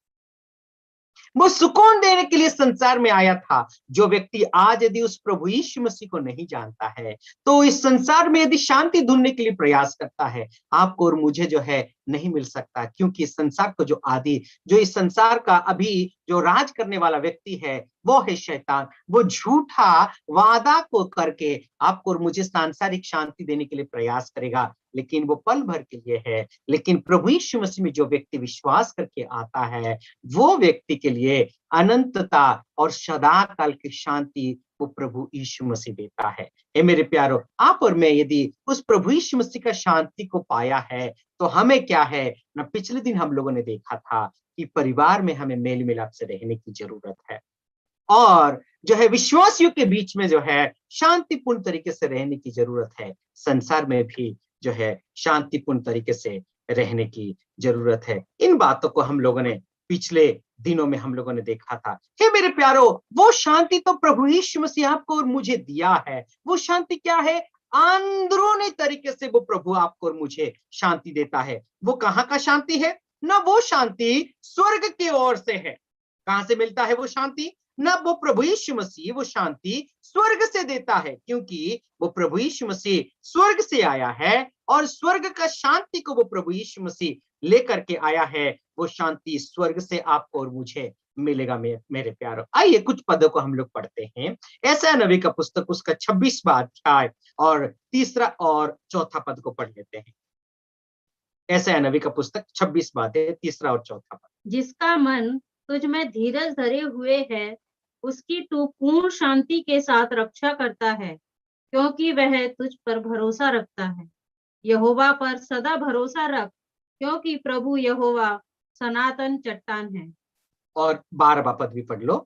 वो सुकून देने के लिए संसार में आया था। जो व्यक्ति आज यदि उस प्रभु यीशु मसीह को नहीं जानता है, तो इस संसार में यदि शांति ढूंढने के लिए प्रयास करता है, आपको और मुझे जो है नहीं मिल सकता। क्योंकि इस संसार को जो इस संसार का अभी जो राज करने वाला व्यक्ति है, वो है शैतान। वो झूठा वादा को करके आपको और मुझे सांसारिक शांति देने के लिए प्रयास करेगा, लेकिन वो पल भर के लिए है। लेकिन प्रभु यीशु मसीह में जो व्यक्ति विश्वास करके आता है, वो व्यक्ति के लिए अनंतता और सदा काल की शांति वो प्रभु यीशु मसीह देता है। हे मेरे प्यारो, आप और मैं यदि उस प्रभु यीशु मसीह का शांति को पाया है, तो हमें क्या है ना, पिछले दिन हम लोगों ने देखा था कि परिवार में हमें मेल मिलाप से रहने की जरूरत है, और जो है विश्वासियों के बीच में जो है शांतिपूर्ण तरीके से रहने की जरूरत है। संसार में भी जो है शांतिपूर्ण तरीके से रहने की जरूरत है। इन बातों को हम लोगों ने पिछले दिनों में हम लोगों ने देखा था। हे मेरे प्यारो, वो शांति तो प्रभु यीशु मसीह आपको और मुझे दिया है। वो शांति क्या है? अंदरूनी तरीके से वो प्रभु आपको और मुझे शांति देता है। वो कहाँ का शांति है ना? वो शांति स्वर्ग की ओर से है। कहां से मिलता है वो शांति ना? वो प्रभु यीशु मसीह वो शांति स्वर्ग से देता है, क्योंकि वो प्रभु यीशु मसीह स्वर्ग से आया है, और स्वर्ग का शांति को वो प्रभु यीशु मसीह लेकर के आया है। वो शांति स्वर्ग से आपको और मुझे मिलेगा मेरे प्यारो। आइए कुछ पदों को हम लोग पढ़ते हैं। यशायाह नबी का पुस्तक उसका 26वां अध्याय और 3 और 4 पद को पढ़ लेते हैं। यशायाह नबी का पुस्तक 26वां अध्याय 3 और 4 पद। जिसका मन तुझ में धीरज धरे हुए है, उसकी तू पूर्ण शांति के साथ रक्षा करता है, क्योंकि वह तुझ पर भरोसा रखता है। यहोवा पर सदा भरोसा रख, क्योंकि प्रभु यहोवा सनातन चट्टान है। और 12वां पद भी पढ़ लो।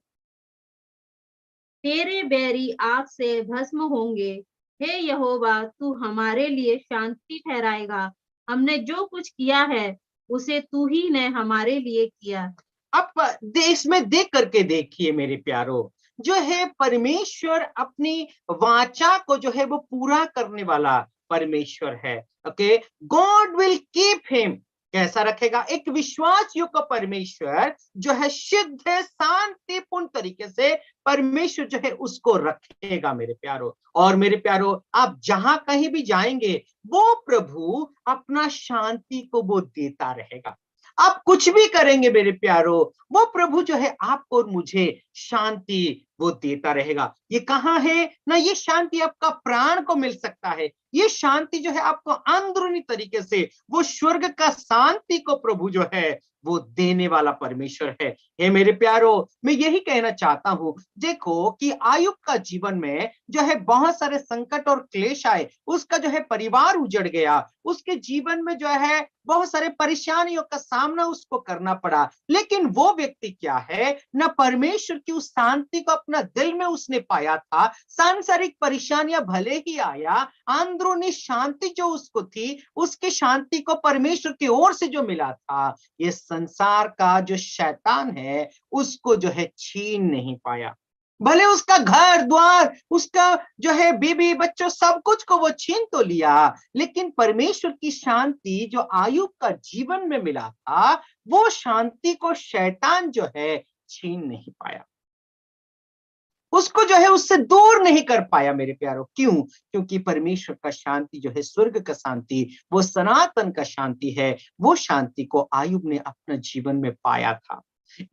तेरे बैरी आग से भस्म होंगे, हे यहोवा तू हमारे लिए शांति ठहराएगा। हमने जो कुछ किया है उसे तू ही ने हमारे लिए किया। अब देश में देख करके देखिए मेरे प्यारो, जो है परमेश्वर अपनी वाचा को जो है वो पूरा करने वाला परमेश्वर है। Okay, God will keep him. कैसा रखेगा? एक विश्वास योग्य परमेश्वर जो है सिद्ध शांतिपूर्ण तरीके से परमेश्वर जो है उसको रखेगा मेरे प्यारो। और मेरे प्यारो, आप जहां कहीं भी जाएंगे वो प्रभु अपना शांति को वो देता रहेगा। आप कुछ भी करेंगे मेरे प्यारो, वो प्रभु जो है आपको और मुझे शांति वो देता रहेगा। ये कहाँ है ना? ये शांति आपका प्राण को मिल सकता है। ये शांति जो है आपको अंदरूनी तरीके से वो स्वर्ग का शांति को प्रभु जो है वो देने वाला परमेश्वर है। हे मेरे प्यारो, मैं यही कहना चाहता हूं, देखो कि आयुब का जीवन में जो है बहुत सारे संकट और क्लेश आए, उसका जो है परिवार उजड़ गया, उसके जीवन में जो है बहुत सारे परेशानियों का सामना उसको करना पड़ा, लेकिन वो व्यक्ति क्या है ना, परमेश्वर की उस शांति को अपना दिल में उसने पाया था। सांसारिक परेशानियां भले ही आया, अंदरूनी शांति जो उसको थी, उसकी शांति को परमेश्वर की ओर से जो मिला था, ये संसार का जो शैतान है उसको जो है छीन नहीं पाया। भले उसका घर द्वार, उसका जो है बीबी बच्चों सब कुछ को वो छीन तो लिया, लेकिन परमेश्वर की शांति जो आयुब का जीवन में मिला था, वो शांति को शैतान जो है छीन नहीं पाया, उसको जो है उससे दूर नहीं कर पाया मेरे प्यारो। क्यों? क्योंकि परमेश्वर का शांति जो है, स्वर्ग का शांति, वो सनातन का शांति है। वो शांति को आयुब ने अपना जीवन में पाया था,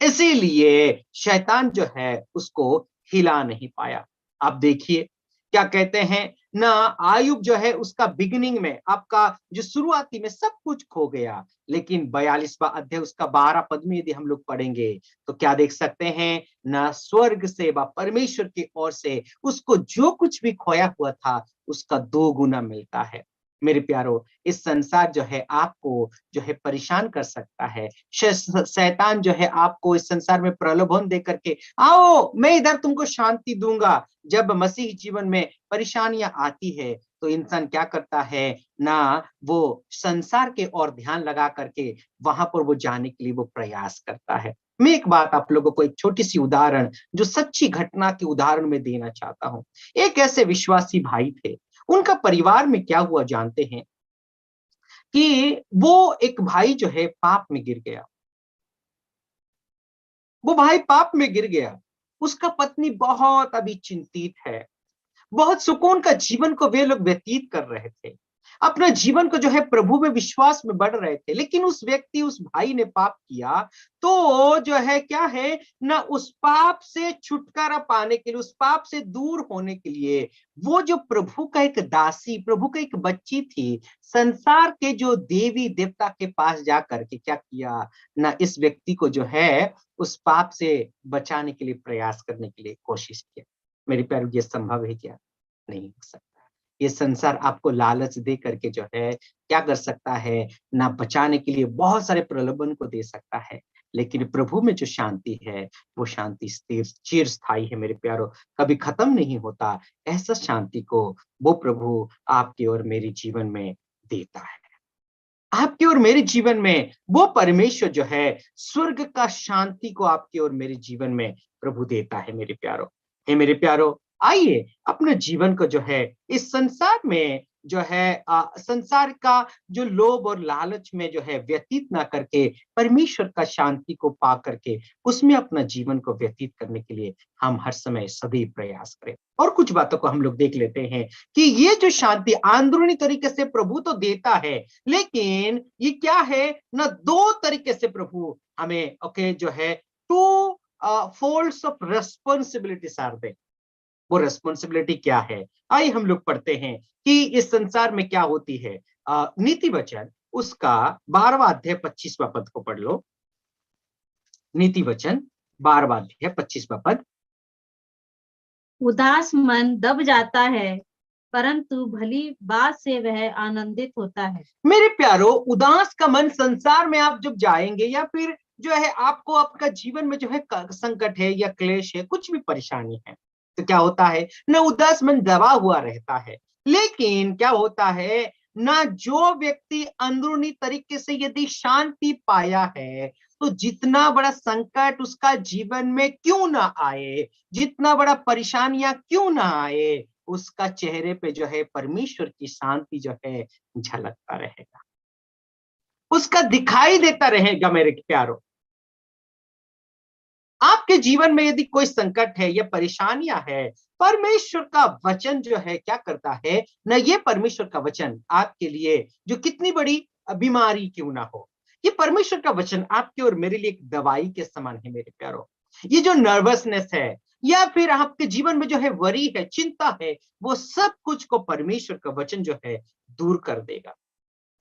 इसीलिए शैतान जो है उसको हिला नहीं पाया। आप देखिए क्या कहते हैं ना, आयुब जो है उसका बिगिनिंग में, आपका जो शुरुआती में सब कुछ खो गया, लेकिन 42वां अध्याय उसका 12 पद में यदि हम लोग पढ़ेंगे तो क्या देख सकते हैं ना, स्वर्ग से व परमेश्वर की ओर से उसको जो कुछ भी खोया हुआ था उसका 2 गुना मिलता है। मेरे प्यारो, इस संसार जो है आपको जो है परेशान कर सकता है। शैतान जो है आपको इस संसार में प्रलोभन दे करके, आओ मैं इधर तुमको शांति दूंगा। जब मसीह जीवन में परेशानियां आती है तो इंसान क्या करता है ना, वो संसार के ओर ध्यान लगा करके वहां पर वो जाने के लिए वो प्रयास करता है। मैं एक बात आप लोगों को, एक छोटी सी उदाहरण जो सच्ची घटना की उदाहरण में देना चाहता हूं। एक ऐसे विश्वासी भाई थे, उनका परिवार में क्या हुआ जानते हैं कि वो एक भाई जो है पाप में गिर गया। वो भाई पाप में गिर गया, उसका पत्नी बहुत अभी चिंतित है, बहुत सुकून का जीवन को वे लोग व्यतीत कर रहे थे, अपना जीवन को जो है प्रभु में विश्वास में बढ़ रहे थे, लेकिन उस भाई ने पाप किया। तो जो है क्या है ना, उस पाप से छुटकारा पाने के लिए, उस पाप से दूर होने के लिए, वो जो प्रभु का एक दासी, प्रभु का एक बच्ची थी, संसार के जो देवी देवता के पास जा करके क्या किया ना, इस व्यक्ति को जो है उस पाप से बचाने के लिए, प्रयास करने के लिए कोशिश किया। मेरे प्यारे, ये संभव है क्या? नहीं हो सकता। ये संसार आपको लालच दे करके जो है क्या कर सकता है ना, बचाने के लिए बहुत सारे प्रलोभन को दे सकता है, लेकिन प्रभु में जो शांति है वो शांति स्थिर चिरस्थायी है मेरे प्यारो, कभी खत्म नहीं होता। ऐसा शांति को वो प्रभु आपके और मेरे जीवन में देता है। आपके और मेरे जीवन में वो परमेश्वर जो है स्वर्ग का शांति को आपके और मेरे जीवन में प्रभु देता है मेरे प्यारो। हे मेरे प्यारो, आइए अपने जीवन को जो है इस संसार में जो है संसार का जो लोभ और लालच में जो है व्यतीत ना करके, परमेश्वर का शांति को पा करके उसमें अपना जीवन को व्यतीत करने के लिए हम हर समय सदैव प्रयास करें। और कुछ बातों को हम लोग देख लेते हैं कि ये जो शांति अंदरूनी तरीके से प्रभु तो देता है, लेकिन ये क्या है ना, 2 तरीके से प्रभु हमें जो है 2 folds of responsibilities are there. वो रेस्पॉन्सिबिलिटी क्या है? आइए हम लोग पढ़ते हैं कि इस संसार में क्या होती है। नीति वचन उसका 12वां अध्याय 25वां पद को पढ़ लो। नीति वचन 12वां अध्याय 25वां पद। उदास मन दब जाता है, परंतु भली बात से वह आनंदित होता है। मेरे प्यारो, उदास का मन, संसार में आप जब जाएंगे या फिर जो है आपको आपका जीवन में जो है संकट है या क्लेश है, कुछ भी परेशानी है, तो क्या होता है ना, उदास मन दबा हुआ रहता है। लेकिन क्या होता है ना, जो व्यक्ति अंदरूनी तरीके से यदि शांति पाया है, तो जितना बड़ा संकट उसका जीवन में क्यों ना आए, जितना बड़ा परेशानियां क्यों ना आए, उसका चेहरे पे जो है परमेश्वर की शांति जो है झलकता रहेगा। उसका दिखाई देता रहेगा। मेरे प्यारों, आपके जीवन में यदि कोई संकट है या परेशानियां है, परमेश्वर का वचन जो है क्या करता है ना, ये परमेश्वर का वचन आपके लिए, जो कितनी बड़ी बीमारी क्यों ना हो, ये परमेश्वर का वचन आपके और मेरे लिए एक दवाई के समान है। मेरे प्यारों, ये जो नर्वसनेस है या फिर आपके जीवन में जो है वरी है, चिंता है, वो सब कुछ को परमेश्वर का वचन जो है दूर कर देगा।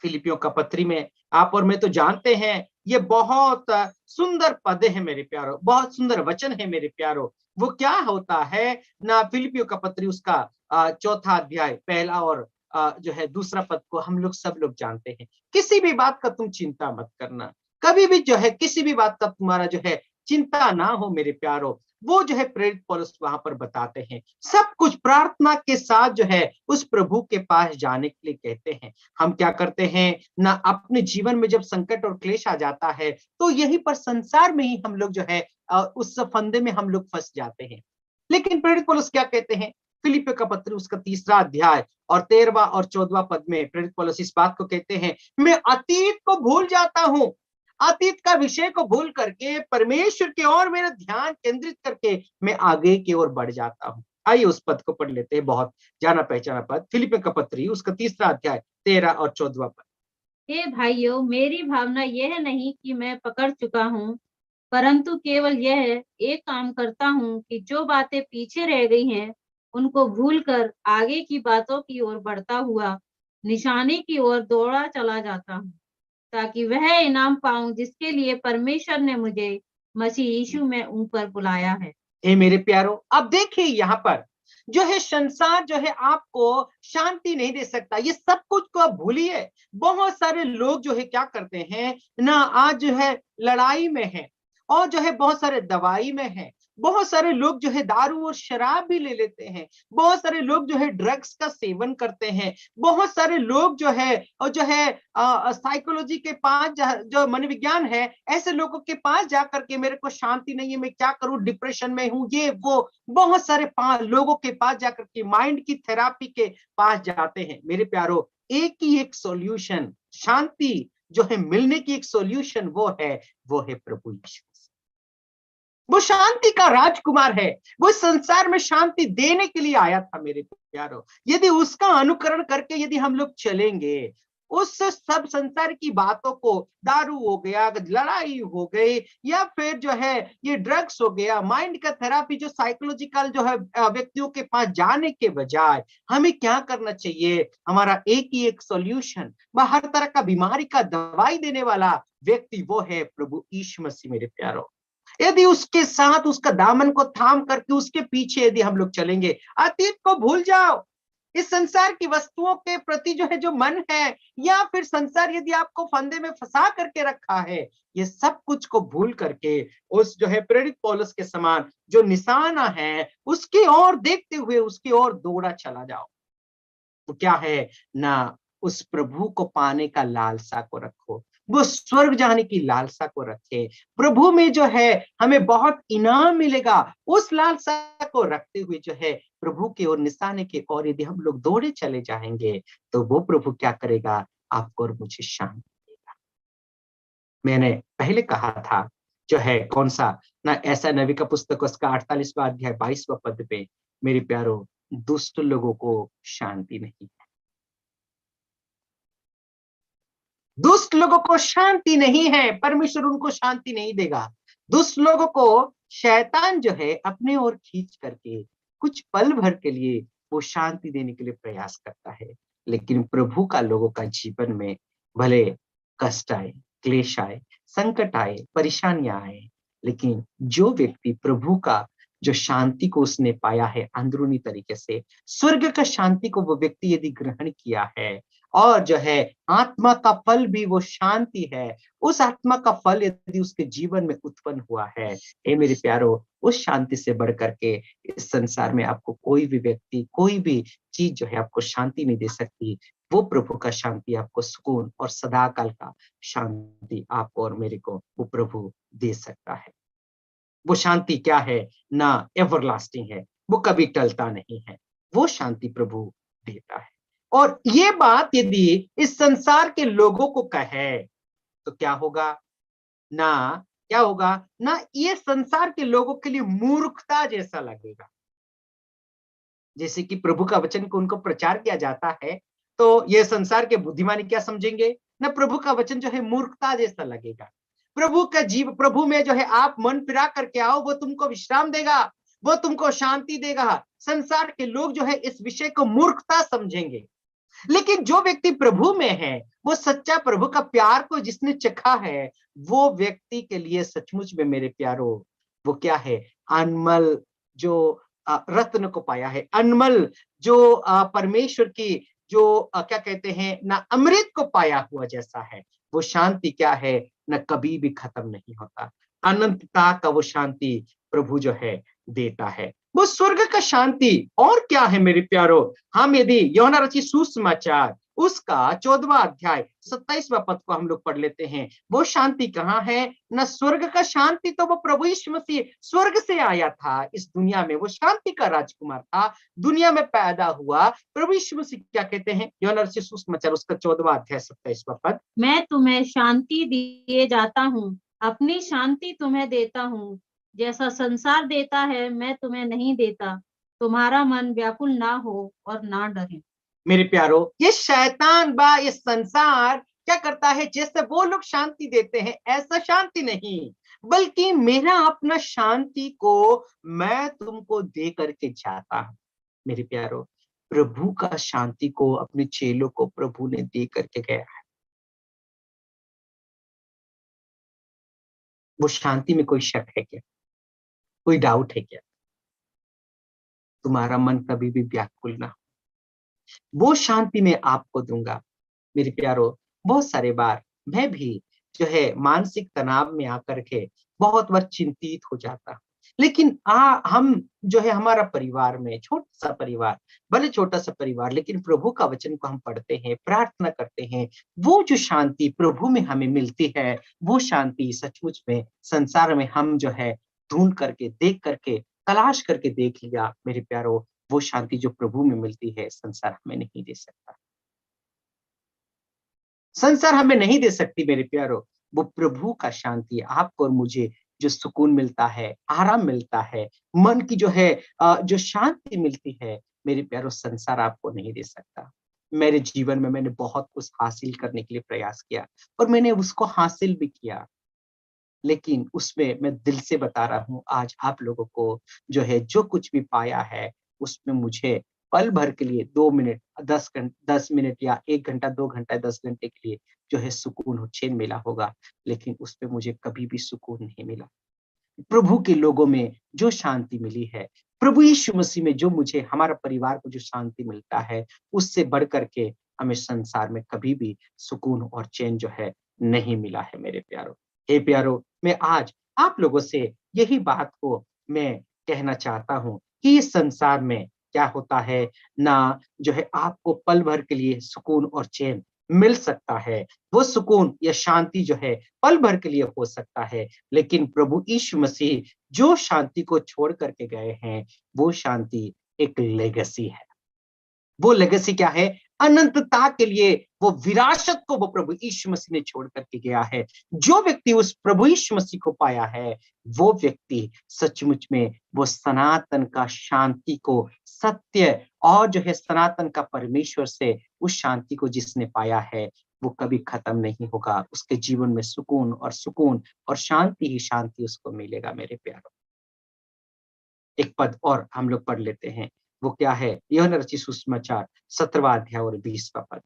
फिलिपियों का पत्री में आप और मैं तो जानते हैं, ये बहुत सुंदर पद है मेरे प्यारों, बहुत सुंदर वचन है मेरे प्यारों। वो क्या होता है ना, फिलिपियों का पत्री उसका चौथा अध्याय पहला और जो है दूसरा पद को हम लोग सब लोग जानते हैं। किसी भी बात का तुम चिंता मत करना, कभी भी जो है किसी भी बात का तुम्हारा जो है चिंता ना हो मेरे प्यारों। वो जो है प्रेरित पौलुस वहां पर बताते हैं, सब कुछ प्रार्थना के साथ जो है उस प्रभु के पास जाने के लिए कहते हैं। हम क्या करते हैं ना, अपने जीवन में जब संकट और क्लेश आ जाता है तो यहीं पर संसार में ही हम लोग जो है उस फंदे में हम लोग फंस जाते हैं। लेकिन प्रेरित पौलुस क्या कहते हैं, फिलिपियों का पत्र उसका 3रा अध्याय और 13वां और 14वां पद में प्रेरित पौलुस इस बात को कहते हैं, मैं अतीत को भूल जाता हूं, अतीत का विषय को भूल करके परमेश्वर की ओर मेरा ध्यान केंद्रित करके मैं आगे की ओर बढ़ जाता हूं। आइए उस पद को पढ़ लेते हैं, बहुत जाना पहचाना पद, फिलिपियों का पत्री उसका 3रा अध्याय 13 और 14वां पद। हे भाइयों, मेरी भावना यह नहीं कि मैं पकड़ चुका हूँ, परंतु केवल यह एक काम करता हूँ कि जो बातें पीछे रह गई हैं उनको भूलकर आगे की बातों की ओर बढ़ता हुआ निशाने की ओर दौड़ा चला जाता हूँ, ताकि वह इनाम पाऊं जिसके लिए परमेश्वर ने मुझे मसीह यीशु में ऊपर बुलाया है। हे मेरे प्यारों, अब देखिए यहाँ पर जो है संसार जो है आपको शांति नहीं दे सकता, ये सब कुछ को आप भूलिए। बहुत सारे लोग जो है क्या करते हैं ना, आज जो है लड़ाई में है और जो है बहुत सारे दवाई में है, बहुत सारे लोग जो है दारू और शराब भी ले लेते हैं, बहुत सारे लोग जो है ड्रग्स का सेवन करते हैं, बहुत सारे लोग जो है और जो है साइकोलॉजी के पास जो मनोविज्ञान है, ऐसे लोगों के पास जाकर के मेरे को शांति नहीं है, मैं क्या करूं, डिप्रेशन में हूं, ये वो, बहुत सारे लोगों के पास जाकर के माइंड की थेरापी के पास जाते हैं। मेरे प्यारों, एक ही एक सॉल्यूशन, शांति जो है मिलने की एक सॉल्यूशन वो है प्रभु यीशु। वो शांति का राजकुमार है, वो संसार में शांति देने के लिए आया था मेरे प्यारों। यदि उसका अनुकरण करके यदि हम लोग चलेंगे, उस सब संसार की बातों को, दारू हो गया, लड़ाई हो गई, या फिर जो है ये ड्रग्स हो गया, माइंड का थेरापी, जो साइकोलॉजिकल जो है व्यक्तियों के पास जाने के बजाय हमें क्या करना चाहिए, हमारा एक ही एक सॉल्यूशन, वह हर तरह का बीमारी का दवाई देने वाला व्यक्ति वो है प्रभु यीशु मसीह मेरे प्यारों। यदि उसके साथ उसका दामन को थाम करके उसके पीछे यदि हम लोग चलेंगे, अतीत को भूल जाओ, इस संसार की वस्तुओं के प्रति जो है जो मन है, या फिर संसार यदि आपको फंदे में फंसा करके रखा है, ये सब कुछ को भूल करके उस जो है प्रेरित पौलुस के समान जो निशाना है उसकी ओर देखते हुए उसकी ओर दौड़ा चला जाओ। तो क्या है ना, उस प्रभु को पाने का लालसा को रखो, वो स्वर्ग जाने की लालसा को रखे, प्रभु में जो है हमें बहुत इनाम मिलेगा, उस लालसा को रखते हुए जो है प्रभु की ओर, निशाने की ओर यदि हम लोग दौड़े चले जाएंगे, तो वो प्रभु क्या करेगा, आपको और मुझे शांति देगा। मैंने पहले कहा था जो है कौन सा ना, ऐसा नबी का पुस्तक उसका 48वां अध्याय 22वां पद पे, मेरे प्यारों, दुष्ट लोगों को शांति नहीं है, दुष्ट लोगों को शांति नहीं है, परमेश्वर उनको शांति नहीं देगा। दुष्ट लोगों को शैतान जो है अपने ओर खींच करके कुछ पल भर के लिए वो शांति देने के लिए प्रयास करता है, लेकिन प्रभु का लोगों का जीवन में भले कष्ट आए, क्लेश आए, संकट आए, परेशानियां आए, लेकिन जो व्यक्ति प्रभु का जो शांति को उसने पाया है अंदरूनी तरीके से, स्वर्ग का शांति को वो व्यक्ति यदि ग्रहण किया है, और जो है आत्मा का फल भी वो शांति है, उस आत्मा का फल यदि उसके जीवन में उत्पन्न हुआ है, हे मेरे प्यारों, उस शांति से बढ़ करके इस संसार में आपको कोई भी व्यक्ति, कोई भी चीज जो है आपको शांति नहीं दे सकती। वो प्रभु का शांति आपको सुकून और सदाकाल का शांति आपको और मेरे को वो प्रभु दे सकता है। वो शांति क्या है ना, एवरलास्टिंग है, वो कभी टलता नहीं है, वो शांति प्रभु देता है। और ये बात यदि इस संसार के लोगों को कहे, तो क्या होगा ना ये संसार के लोगों के लिए मूर्खता जैसा लगेगा। जैसे कि प्रभु का वचन को उनको प्रचार किया जाता है, तो ये संसार के बुद्धिमानी क्या समझेंगे ना, प्रभु का वचन जो है मूर्खता जैसा लगेगा। प्रभु में जो है आप मन फिरा करके आओ, वो तुमको विश्राम देगा, वो तुमको शांति देगा। संसार के लोग जो है इस विषय को मूर्खता समझेंगे। लेकिन जो व्यक्ति प्रभु में है, वो सच्चा प्रभु का प्यार को जिसने चखा है, वो व्यक्ति के लिए सचमुच में मेरे प्यारो, वो क्या है, अनमोल जो रत्न को पाया है, अनमोल जो परमेश्वर की जो क्या कहते हैं ना, अमृत को पाया हुआ जैसा है। वो शांति क्या है ना, कभी भी खत्म नहीं होता। अनंतता का वो शांति प्रभु जो है देता है, वो स्वर्ग का शांति। और क्या है मेरे प्यारो, हम यदि यूहन्ना रचित सुसमाचार उसका 14वां अध्याय 27वां पद को हम लोग पढ़ लेते हैं, वो शांति कहाँ है ना, स्वर्ग का शांति तो वो प्रभु यीशु मसीह स्वर्ग से आया था इस दुनिया में, वो शांति का राजकुमार था, दुनिया में पैदा हुआ। प्रभु यीशु मसीह क्या कहते हैं, यूहन्ना रचित सुसमाचार उसका 14वां अध्याय 27वां पद, मैं तुम्हें शांति दिए जाता हूँ, अपनी शांति तुम्हें देता हूँ, जैसा संसार देता है मैं तुम्हें नहीं देता। तुम्हारा मन व्याकुल ना हो और ना डरे। मेरे प्यारो, ये शैतान बा ये संसार क्या करता है, जैसे वो लोग शांति देते हैं ऐसा शांति नहीं, बल्कि मेरा अपना शांति को मैं तुमको दे करके जाता हूं। मेरे प्यारो, प्रभु का शांति को अपने चेलों को प्रभु ने दे करके गया है। वो शांति में कोई शक है क्या, कोई डाउट है क्या? तुम्हारा मन कभी भी व्याकुल ना हो, वो शांति मैं आपको दूंगा। मेरे प्यारो, बहुत सारे बार मैं भी जो है मानसिक तनाव में आकर के बहुत बार चिंतित हो जाता, लेकिन हम जो है हमारा परिवार में छोटा सा परिवार, भले छोटा सा परिवार, लेकिन प्रभु का वचन को हम पढ़ते हैं, प्रार्थना करते हैं, वो जो शांति प्रभु में हमें मिलती है, वो शांति सचमुच में संसार में हम जो है ढूंढ करके देख करके तलाश करके देख लिया मेरे प्यारो, वो शांति जो प्रभु में मिलती है संसार हमें नहीं दे सकता, संसार हमें नहीं दे सकती मेरे प्यारो। वो प्रभु का शांति आपको और मुझे जो सुकून मिलता है, आराम मिलता है, मन की जो है जो शांति मिलती है मेरे प्यारो, संसार आपको नहीं दे सकता। मेरे जीवन में मैंने बहुत कुछ हासिल करने के लिए प्रयास किया और मैंने उसको हासिल भी किया, लेकिन उसमें मैं दिल से बता रहा हूँ आज आप लोगों को जो है जो कुछ भी पाया है उसमें मुझे पल भर के लिए 2 मिनट 10 मिनट या 1 घंटा 2 घंटा 10 घंटे के लिए जो है सुकून और चैन मिला होगा, लेकिन उसमें मुझे कभी भी सुकून नहीं मिला। प्रभु के लोगों में जो शांति मिली है, प्रभु यीशु मसीह में जो मुझे हमारा परिवार को जो शांति मिलता है, उससे बढ़ करके हमें संसार में कभी भी सुकून और चैन जो है नहीं मिला है मेरे प्यारो। हे प्यारो, मैं आज आप लोगों से यही बात को मैं कहना चाहता हूँ कि इस संसार में क्या होता है ना, जो है आपको पल भर के लिए सुकून और चैन मिल सकता है, वो सुकून या शांति जो है पल भर के लिए हो सकता है, लेकिन प्रभु यीशु मसीह जो शांति को छोड़ करके गए हैं, वो शांति एक लेगेसी है। वो लेगेसी क्या है, अनंतता के लिए वो विरासत को वो प्रभु यीशु मसीह ने छोड़ करके गया है। जो व्यक्ति उस प्रभु यीशु मसीह को पाया है, वो व्यक्ति सचमुच में वो सनातन का शांति को, सत्य और जो है सनातन का परमेश्वर से उस शांति को जिसने पाया है, वो कभी खत्म नहीं होगा। उसके जीवन में सुकून और शांति ही शांति उसको मिलेगा मेरे प्यारों। एक पद और हम लोग पढ़ लेते हैं, वो क्या है, यूहन्ना रचित सुसमाचार 17वां अध्याय और 20वां पद।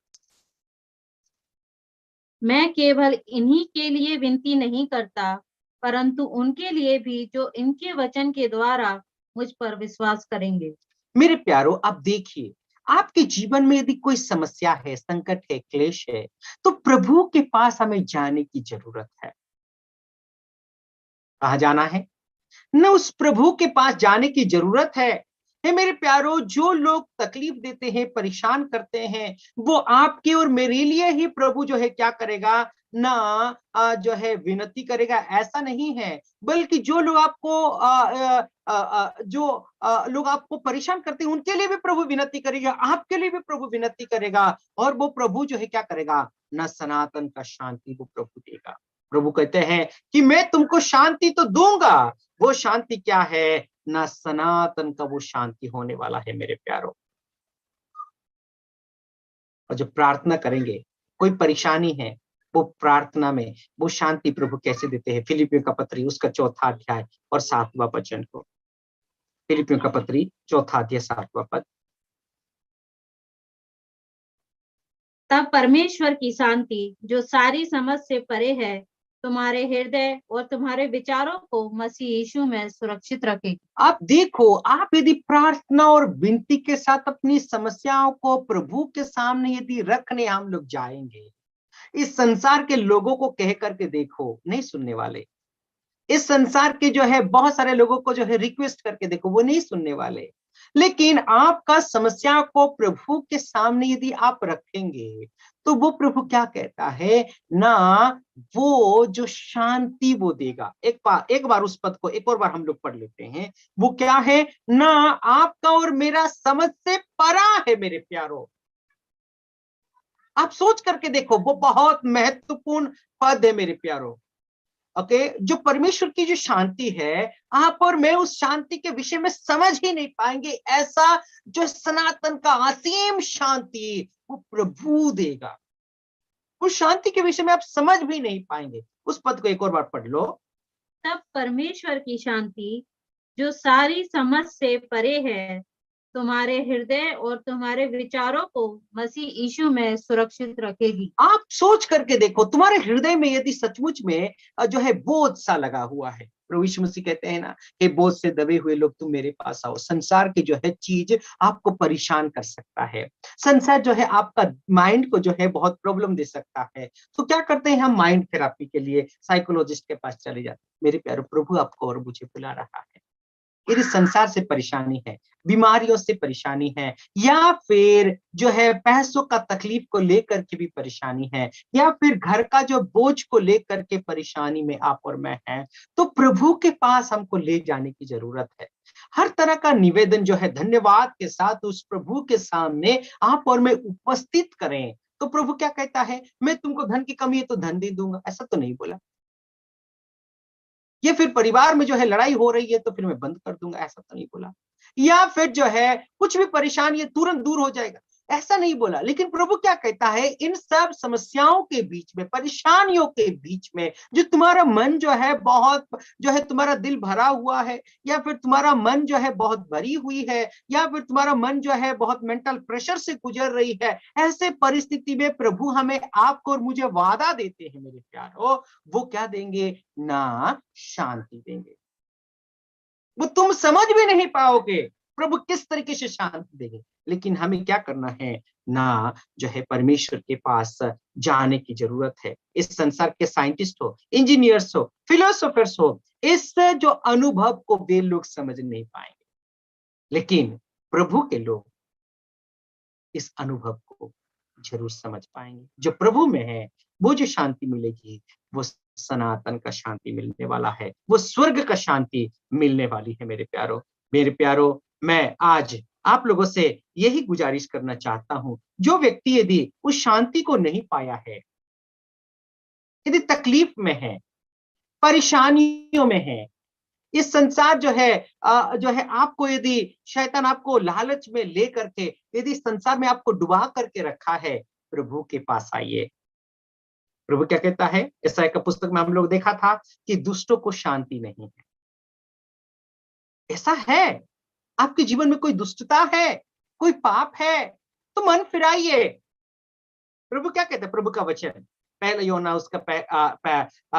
मैं केवल इन्हीं के लिए विनती नहीं करता, परंतु उनके लिए भी जो इनके वचन के द्वारा मुझ पर विश्वास करेंगे। मेरे प्यारो, आप देखिए, आपके जीवन में यदि कोई समस्या है, संकट है, क्लेश है, तो प्रभु के पास हमें जाने की जरूरत है। कहाँ जाना है ना, उस प्रभु के पास जाने की जरूरत है। हे मेरे प्यारो, जो लोग तकलीफ देते हैं, परेशान करते हैं, वो आपके और मेरे लिए ही प्रभु जो है क्या करेगा ना, जो है विनती करेगा, ऐसा नहीं है, बल्कि जो लोग आपको लोग आपको परेशान करते हैं, उनके लिए भी प्रभु विनती करेगा, आपके लिए भी प्रभु विनती करेगा, और वो प्रभु जो है क्या करेगा, न सनातन का शांति वो प्रभु देगा। प्रभु कहते हैं कि मैं तुमको शांति तो दूंगा, वो शांति क्या है? ना सनातन का वो शांति होने वाला है मेरे प्यारों। और जो प्रार्थना करेंगे, कोई परेशानी है, वो प्रार्थना में वो शांति प्रभु कैसे देते हैं? फिलिपियों का पत्री उसका 4 अध्याय और 7वां वचन को। फिलिपियों का पत्री 4 अध्याय 7वां पद। तब परमेश्वर की शांति जो सारी समझ से परे है तुम्हारे हृदय और तुम्हारे विचारों को मसीह यीशु में सुरक्षित रखेगी। आप देखो, आप यदि प्रार्थना और विनती के साथ अपनी समस्याओं को प्रभु के सामने यदि रखने हम लोग जाएंगे, इस संसार के लोगों को कह करके देखो, नहीं सुनने वाले। इस संसार के जो है बहुत सारे लोगों को जो है रिक्वेस्ट करके देखो, वो नहीं सुनने वाले। लेकिन आपका समस्या को प्रभु के सामने यदि आप रखेंगे, तो वो प्रभु क्या कहता है ना, वो जो शांति वो देगा। एक बार उस पद को एक और बार हम लोग पढ़ लेते हैं। वो क्या है ना, आपका और मेरा समझ से परा है मेरे प्यारों। आप सोच करके देखो, वो बहुत महत्वपूर्ण पद है मेरे प्यारों। ओके, जो परमेश्वर की जो शांति है, आप और मैं उस शांति के विषय में समझ ही नहीं पाएंगे। ऐसा जो सनातन का असीम शांति वो प्रभु देगा, उस शांति के विषय में आप समझ भी नहीं पाएंगे। उस पद को एक और बार पढ़ लो। तब परमेश्वर की शांति जो सारी समझ से परे है तुम्हारे हृदय और तुम्हारे विचारों को मसीह यीशु में सुरक्षित रखेगी। आप सोच करके देखो, तुम्हारे हृदय में यदि सचमुच में जो है बोझ सा लगा हुआ है, प्रभु यीशु मसीह कहते हैं ना कि बोझ से दबे हुए लोग तुम मेरे पास आओ। संसार की जो है चीज आपको परेशान कर सकता है, संसार जो है आपका माइंड को जो है बहुत प्रॉब्लम दे सकता है। तो क्या करते हैं हम? माइंड थेरापी के लिए साइकोलॉजिस्ट के पास चले जाते हैं। मेरे प्यारे, प्रभु आपको और मुझे बुला रहा है। यदि संसार से परेशानी है, बीमारियों से परेशानी है, या फिर जो है पैसों का तकलीफ को लेकर के भी परेशानी है, या फिर घर का जो बोझ को लेकर के परेशानी में आप और मैं हैं, तो प्रभु के पास हमको ले जाने की जरूरत है। हर तरह का निवेदन जो है धन्यवाद के साथ उस प्रभु के सामने आप और मैं उपस्थित करें। तो प्रभु क्या कहता है? मैं तुमको धन की कमी है तो धन दे दूंगा, ऐसा तो नहीं बोला। या फिर परिवार में जो है लड़ाई हो रही है तो फिर मैं बंद कर दूंगा, ऐसा तो नहीं बोला। या फिर जो है कुछ भी परेशानी है तुरंत दूर हो जाएगा, ऐसा नहीं बोला। लेकिन प्रभु क्या कहता है? इन सब समस्याओं के बीच में, परेशानियों के बीच में, जो तुम्हारा मन जो है बहुत जो है तुम्हारा दिल भरा हुआ है, या फिर तुम्हारा मन जो है बहुत भरी हुई है, या फिर तुम्हारा मन जो है बहुत मेंटल प्रेशर से गुजर रही है, ऐसे परिस्थिति में प्रभु हमें, आपको और मुझे वादा देते हैं मेरे प्यारों, वो क्या देंगे ना, शांति देंगे। वो तुम समझ भी नहीं पाओगे प्रभु किस तरीके से शांति देंगे। लेकिन हमें क्या करना है ना, जो है परमेश्वर के पास जाने की जरूरत है। इस संसार के साइंटिस्ट हो, इंजीनियर्स हो, फिलोसोफर्स हो, इस जो अनुभव को वे लोग समझ नहीं पाएंगे, लेकिन प्रभु के लोग इस अनुभव को जरूर समझ पाएंगे। जो प्रभु में है, वो जो शांति मिलेगी वो सनातन का शांति मिलने वाला है, वो स्वर्ग का शांति मिलने वाली है मेरे प्यारों। मेरे प्यारों, मैं आज आप लोगों से यही गुजारिश करना चाहता हूं, जो व्यक्ति यदि उस शांति को नहीं पाया है, यदि तकलीफ में है, परेशानियों में है, इस संसार जो है आपको, यदि शैतान आपको लालच में ले करके यदि संसार में आपको डुबा करके रखा है, प्रभु के पास आइए। प्रभु क्या कहता है? यशायाह का पुस्तक में हम लोग देखा था कि दुष्टों को शांति नहीं है। ऐसा है, आपके जीवन में कोई दुष्टता है, कोई पाप है, तो मन फिराइए। प्रभु क्या कहते हैं? प्रभु का वचन पहला यूहन्ना उसका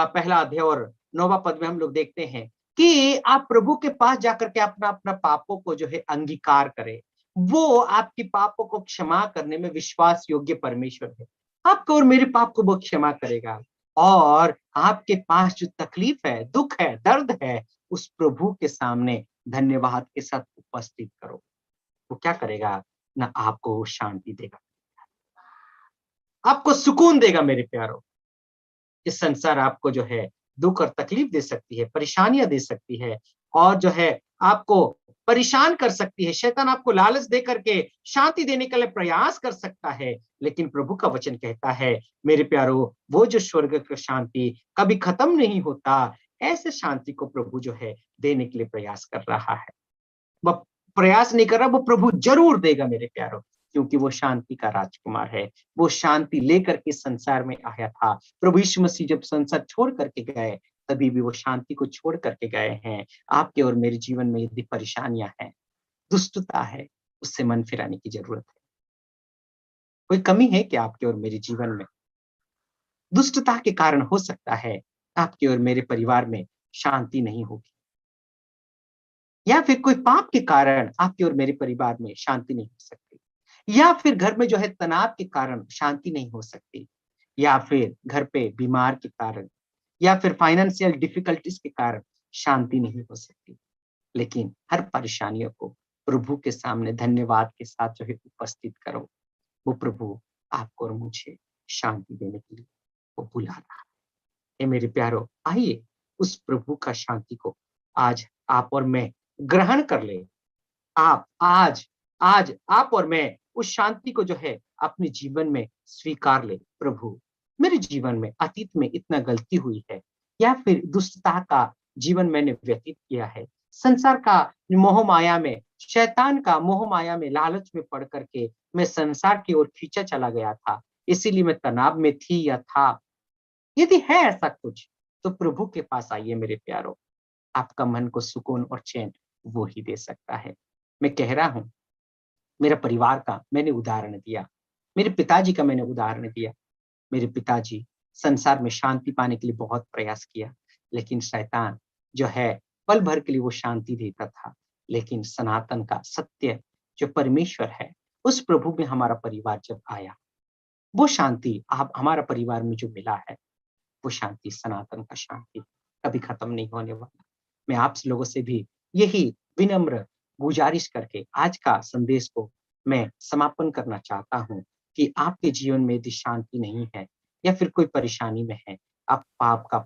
पहला अध्याय और 9वां पद में हम लोग देखते हैं कि आप प्रभु के पास जाकर के अपना अपना पापों को जो है अंगीकार करें। वो आपकी पापों को क्षमा करने में विश्वास योग्य परमेश्वर है। आपको और मेरे पाप को वो क्षमा करेगा, और आपके पास जो तकलीफ है, दुख है, दर्द है, उस प्रभु के सामने धन्यवाद के साथ उपस्थित करो। वो क्या करेगा ना, आपको शांति देगा, आपको सुकून देगा मेरे प्यारों। इस संसार आपको जो है दुख और तकलीफ दे सकती है, परेशानियां दे सकती है, और जो है आपको परेशान कर सकती है, शैतान आपको लालच दे करके शांति देने के लिए प्रयास कर सकता है, लेकिन प्रभु का वचन कहता है मेरे प्यारो, वो जो स्वर्ग की शांति कभी खत्म नहीं होता, ऐसे शांति को प्रभु जो है देने के लिए प्रयास कर रहा है। वह प्रयास नहीं कर रहा, वो प्रभु जरूर देगा मेरे प्यारो, क्योंकि वो शांति का राजकुमार है। वो शांति लेकर के संसार में आया था। प्रभु यीशु मसीह जब संसार छोड़ करके गए, तभी भी वो शांति को छोड़ करके गए हैं। आपके और मेरे जीवन में यदि परेशानियां हैं, दुष्टता है, उससे मन फिराने की जरूरत है। कोई कमी है कि आपके और मेरे जीवन में? दुष्टता के कारण हो सकता है आपके और मेरे परिवार में शांति नहीं होगी, या फिर कोई पाप के कारण आपके और मेरे परिवार में शांति नहीं हो सकती, या फिर घर में जो है तनाव के कारण शांति नहीं हो सकती, या फिर घर पे बीमार के कारण, या फिर फाइनेंशियल डिफिकल्टीज के कारण शांति नहीं हो सकती। लेकिन हर परेशानियों को प्रभु के सामने धन्यवाद के साथ जो है उपस्थित करो। वो प्रभु आपको और मुझे शांति देने के लिए वो बुला रहा है। ये मेरे प्यारो, आइए उस प्रभु का शांति को आज आप और मैं ग्रहण कर ले। आज आप और मैं उस शांति को जो है अपने जीवन में स्वीकार ले। प्रभु, मेरे जीवन में अतीत में इतना गलती हुई है, या फिर दुष्टता का जीवन मैंने व्यतीत किया है, संसार का मोह माया में, शैतान का मोह माया में, लालच में पड़ करके मैं संसार की ओर खींचा चला गया था, इसीलिए मैं तनाव में थी या था। यदि है ऐसा कुछ, तो प्रभु के पास आइए मेरे प्यारो। आपका मन को सुकून और चैन वो ही दे सकता है। मैं कह रहा हूं, मेरे परिवार का मैंने उदाहरण दिया, मेरे पिताजी का मैंने उदाहरण दिया। मेरे पिताजी संसार में शांति पाने के लिए बहुत प्रयास किया, लेकिन शैतान जो है पल भर के लिए वो शांति देता था, लेकिन सनातन का सत्य जो परमेश्वर है, उस प्रभु में हमारा परिवार जब आया, वो शांति आप हमारा परिवार में जो मिला है, वो शांति सनातन का शांति कभी खत्म नहीं होने वाला। मैं आप लोगों से भी यही विनम्र गुजारिश करके आज का संदेश को मैं समापन करना चाहता हूं कि आपके जीवन में यदि शांति नहीं है या फिर कोई परेशानी में है, आप पाप का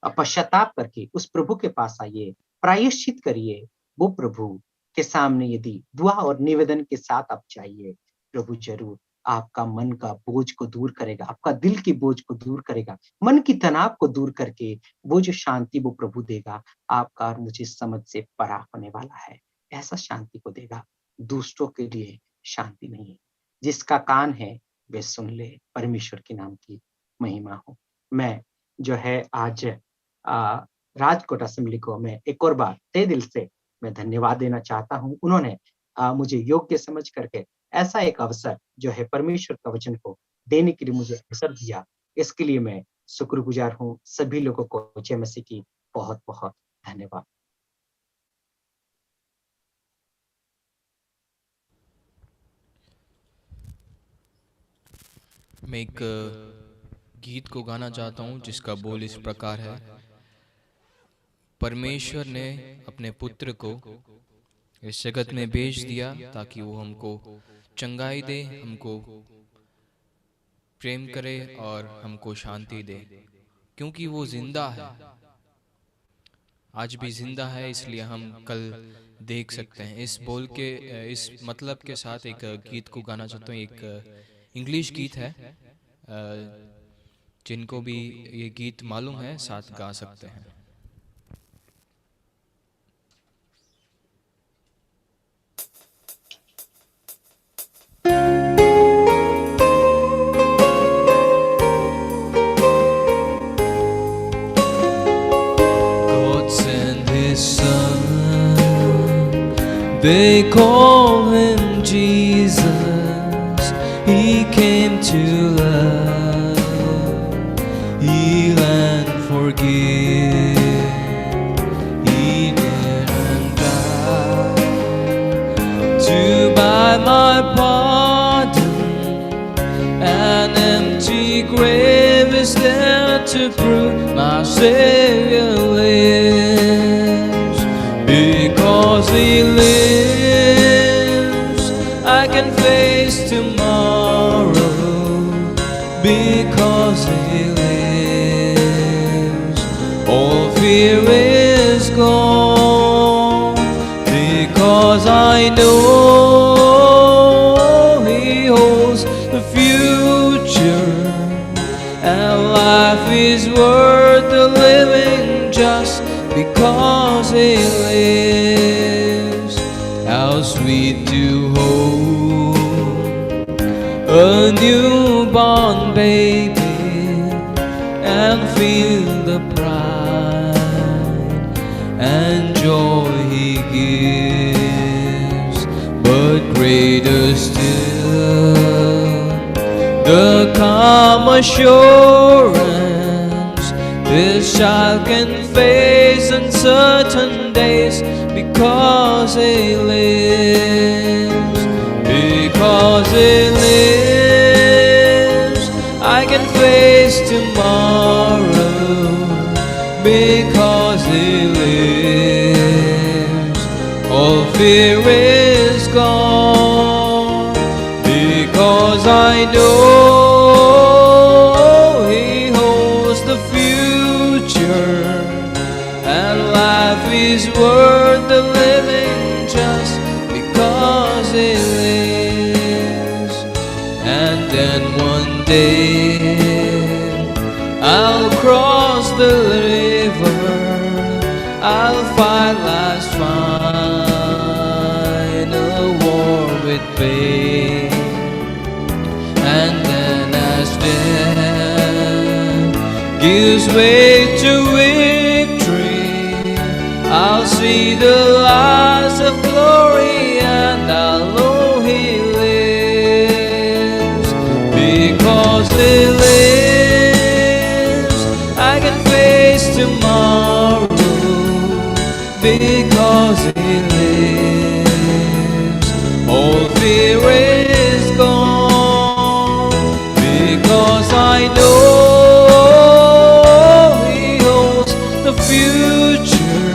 पश्चाताप करके उस प्रभु के पास आइए, प्रायश्चित करिए। वो प्रभु के सामने यदि दुआ और निवेदन के साथ आप जाइए, प्रभु जरूर आपका मन का बोझ को दूर करेगा, आपका दिल की बोझ को दूर करेगा, मन की तनाव को दूर करके वो जो शांति वो प्रभु देगा, आपका और मुझे समझ से परा होने वाला है। ऐसा शांति को देगा। दुष्टों के लिए शांति नहीं है। जिसका कान है वे सुन ले। परमेश्वर के नाम की महिमा हो। मैं जो है आज राजकोट असेंबली को मैं एक और बार तहे दिल से मैं धन्यवाद देना चाहता हूं। उन्होंने मुझे योग्य समझ करके ऐसा एक अवसर जो है परमेश्वर का वचन को देने के लिए मुझे अवसर दिया, इसके लिए मैं शुक्रगुजार हूं। सभी लोगों को जय मसीह की बहुत बहुत धन्यवाद। मैं एक गीत को गाना चाहता हूँ जिसका बोल इस प्रकार है। परमेश्वर ने अपने पुत्र को इस जगत में भेज दिया ताकि वो हमको चंगाई दे, हमको प्रेम करे और हमको शांति दे, क्योंकि वो जिंदा है, आज भी जिंदा है। इसलिए हम कल देख सकते हैं। इस बोल के इस मतलब के साथ एक गीत को गाना चाहता हूँ। एक इंग्लिश गीत है, जिनको भी ये गीत मालूम है साथ गा सकते हैं। They call him Jesus. He came to love, heal and forgive. He didn't die to buy my pardon. An empty grave is there to prove my Savior lives. Because he lives, I can face tomorrow. Because he lives, all fear is gone. The I know He holds the future, and life is worth the living just because He lives. How sweet to hold a newborn baby and feel the pride and joy He gives. But greater still, the calm assurance this child can face uncertain days because He lives. Because He lives, I can face tomorrow. Because He lives, all fear is gone. Because I know He holds the future, and life is worth the living just because He lives. And then one day I'll cross the river, I'll fight life's final war with pain. And then as death gives way to victory, I'll see the lights of glory, and I'll know He lives. Because He lives, I can face tomorrow. Because He lives, all fear is gone. Because I know He holds the future,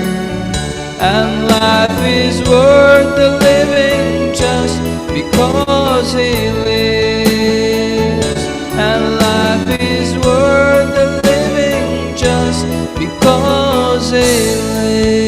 and life is worth the living just because He lives. And life is worth the living just because He lives.